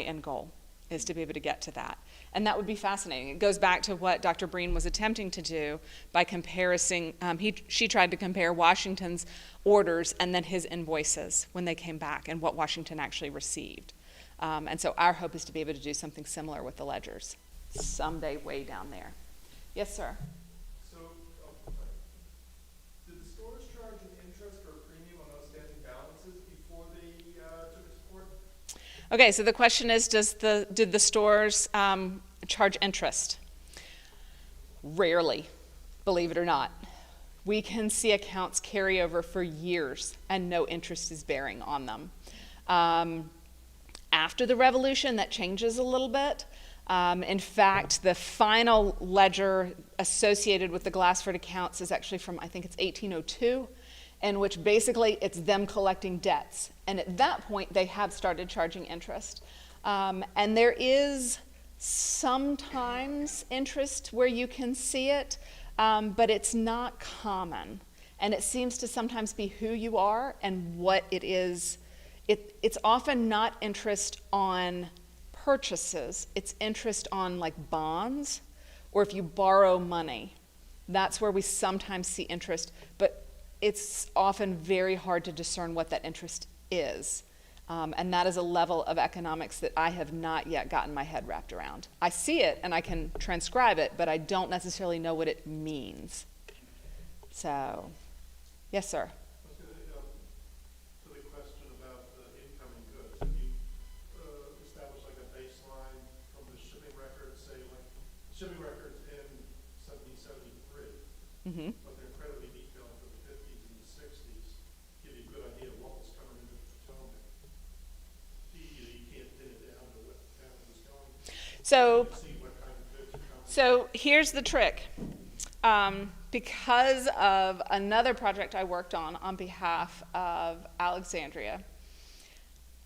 end goal, is to be able to get to that. And that would be fascinating. It goes back to what Dr. Breen was attempting to do by comparing, she tried to compare Washington's orders and then his invoices when they came back and what Washington actually received. And so our hope is to be able to do something similar with the ledgers someday way down there. Yes, sir? So, did the stores charge an interest or a premium on outstanding balances before they took it to court? Okay, so the question is, did the stores charge interest? Rarely, believe it or not. We can see accounts carry over for years and no interest is bearing on them. After the Revolution, that changes a little bit. In fact, the final ledger associated with the Glassford accounts is actually from, I think it's 1802, in which basically it's them collecting debts. And at that point, they have started charging interest. And there is sometimes interest where you can see it, but it's not common. And it seems to sometimes be who you are and what it is. It's often not interest on purchases, it's interest on like bonds, or if you borrow money. That's where we sometimes see interest, but it's often very hard to discern what that interest is. And that is a level of economics that I have not yet gotten my head wrapped around. I see it and I can transcribe it, but I don't necessarily know what it means. So, yes, sir. I was going to the question about the incoming goods. Have you established like a baseline from the shipping records, say like shipping records in 1773, but they're incredibly detailed for the 50s and the 60s, give you a good idea of what was coming into the Potomac. You can't pin it down to what town it was going. So, See what kind of goods are coming. So here's the trick. Because of another project I worked on behalf of Alexandria,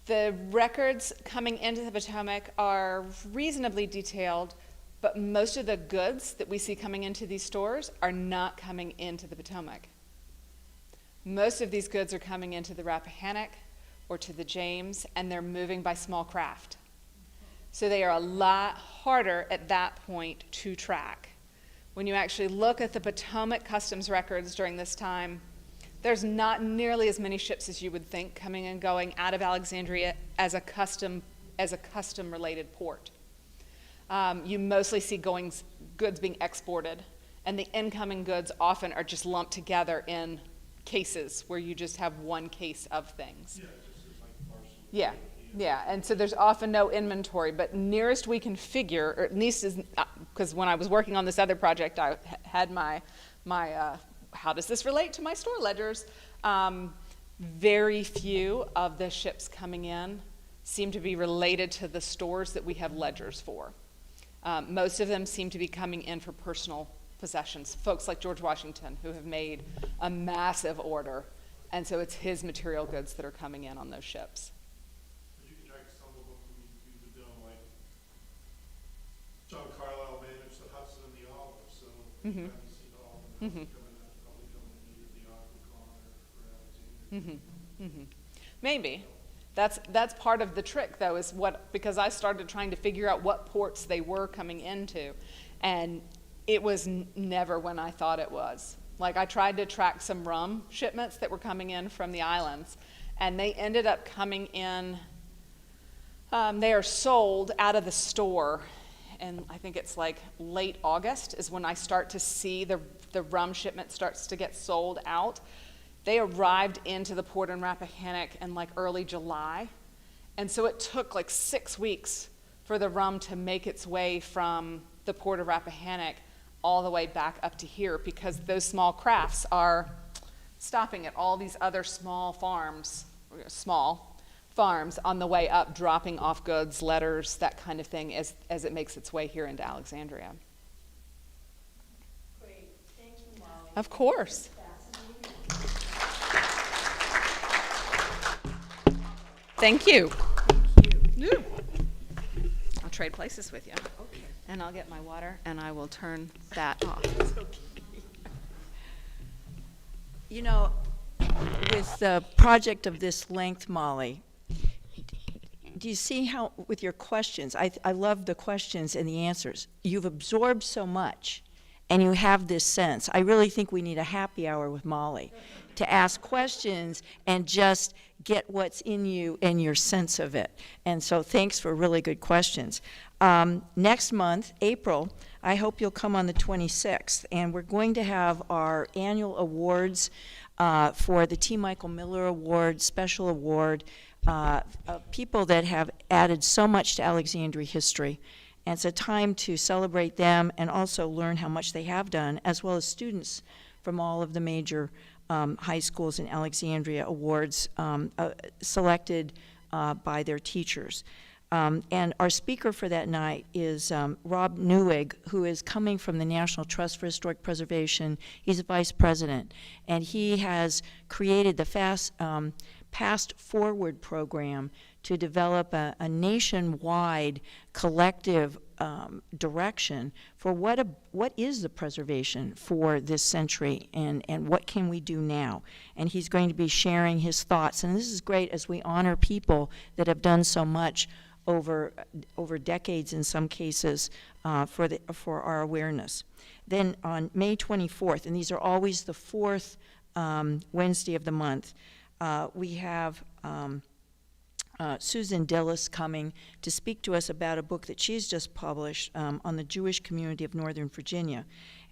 the records coming into the Potomac are reasonably detailed, but most of the goods that we see coming into these stores are not coming into the Potomac. Most of these goods are coming into the Rappahannock or to the James, and they're moving by small craft. So they are a lot harder at that point to track. When you actually look at the Potomac customs records during this time, there's not nearly as many ships as you would think coming and going out of Alexandria as a custom-related port. You mostly see goods being exported, and the incoming goods often are just lumped together in cases where you just have one case of things. Yeah, it just is like parcel. Yeah, yeah, and so there's often no inventory, but nearest we can figure, or at least because when I was working on this other project, I had my how does this relate to my store ledgers? Very few of the ships coming in seem to be related to the stores that we have ledgers for. Most of them seem to be coming in for personal possessions, folks like George Washington who have made a massive order, and so it's his material goods that are coming in on those ships. You can track some of them we've been doing, like John Carlisle managed the Hudson and the Olive, so you see the Olive and the Hudson coming out, probably coming in either the Octagon or Alexandria. Maybe. That's part of the trick, though, is because I started trying to figure out what ports they were coming into, and it was never when I thought it was. Like, I tried to track some rum shipments that were coming in from the islands, and they ended up coming in, they are sold out of the store, and I think it's like late August is when I start to see the rum shipment starts to get sold out. They arrived into the port in Rappahannock in like early July, and so it took like 6 weeks for the rum to make its way from the port of Rappahannock all the way back up to here, because those small crafts are stopping at all these other small farms on the way up, dropping off goods, letters, that kind of thing, as it makes its way here into Alexandria. Great. Thank you, Molly. Of course. Thank you. Yeah. I'll trade places with you. Okay. And I'll get my water, and I will turn that off. You know, with the project of this length, Molly, do you see how, with your questions, I love the questions and the answers. You've absorbed so much, and you have this sense. I really think we need a happy hour with Molly to ask questions and just get what's in you and your sense of it. And so thanks for really good questions. Next month, April, I hope you'll come on the 26th, and we're going to have our annual awards for the T. Michael Miller Award, Special Award, people that have added so much to Alexandria history. And it's a time to celebrate them and also learn how much they have done, as well as students from all of the major high schools in Alexandria awards selected by their teachers. And our speaker for that night is Rob Newig, who is coming from the National Trust for Historic Preservation. He's a vice president, and he has created the Past Forward program to develop a nationwide collective direction for what is the preservation for this century, and what can we do now. And he's going to be sharing his thoughts, and this is great as we honor people that have done so much over decades in some cases for our awareness. Then on May 24th, and these are always the fourth Wednesday of the month, we have Susan Dillis coming to speak to us about a book that she's just published on the Jewish community of Northern Virginia.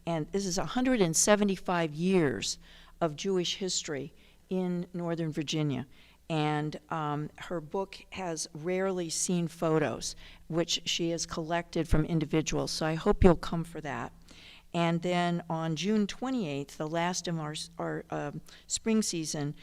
And this is 175 years of Jewish history in Northern Virginia. And her book has rarely seen photos, which she has collected from individuals. So I hope you'll come for that. And then on June 28th, the last of our spring season,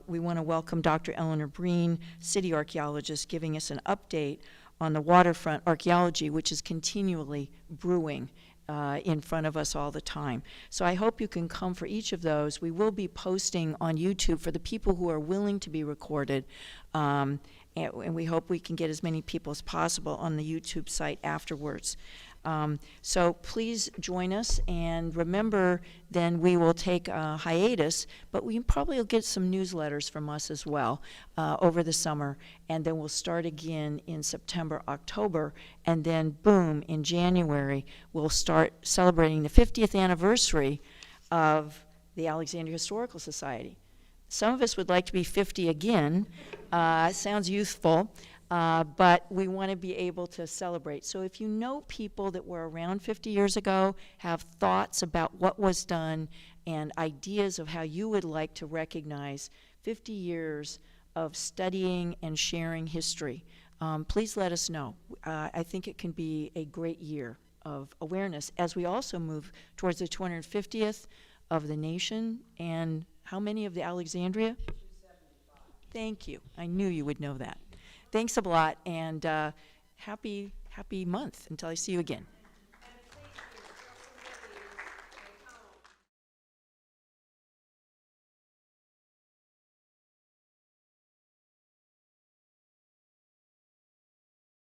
we want to welcome Dr. Eleanor Breen, city archaeologist, giving us an update on the waterfront archaeology, which is continually brewing in front of us all the time. So I hope you can come for each of those. We will be posting on YouTube for the people who are willing to be recorded, and we hope we can get as many people as possible on the YouTube site afterwards. So please join us, and remember, then we will take a hiatus, but we probably will get some newsletters from us as well over the summer, and then we'll start again in September, October, and then boom, in January, we'll start celebrating the 50th anniversary of the Alexandria Historical Society. Some of us would like to be 50 again. Sounds youthful. But we want to be able to celebrate. So if you know people that were around 50 years ago, have thoughts about what was done and ideas of how you would like to recognize 50 years of studying and sharing history, please let us know. I think it can be a great year of awareness as we also move towards the 250th of the nation. And how many of the Alexandria? 275. Thank you. I knew you would know that. Thanks a lot, and happy month until I see you again.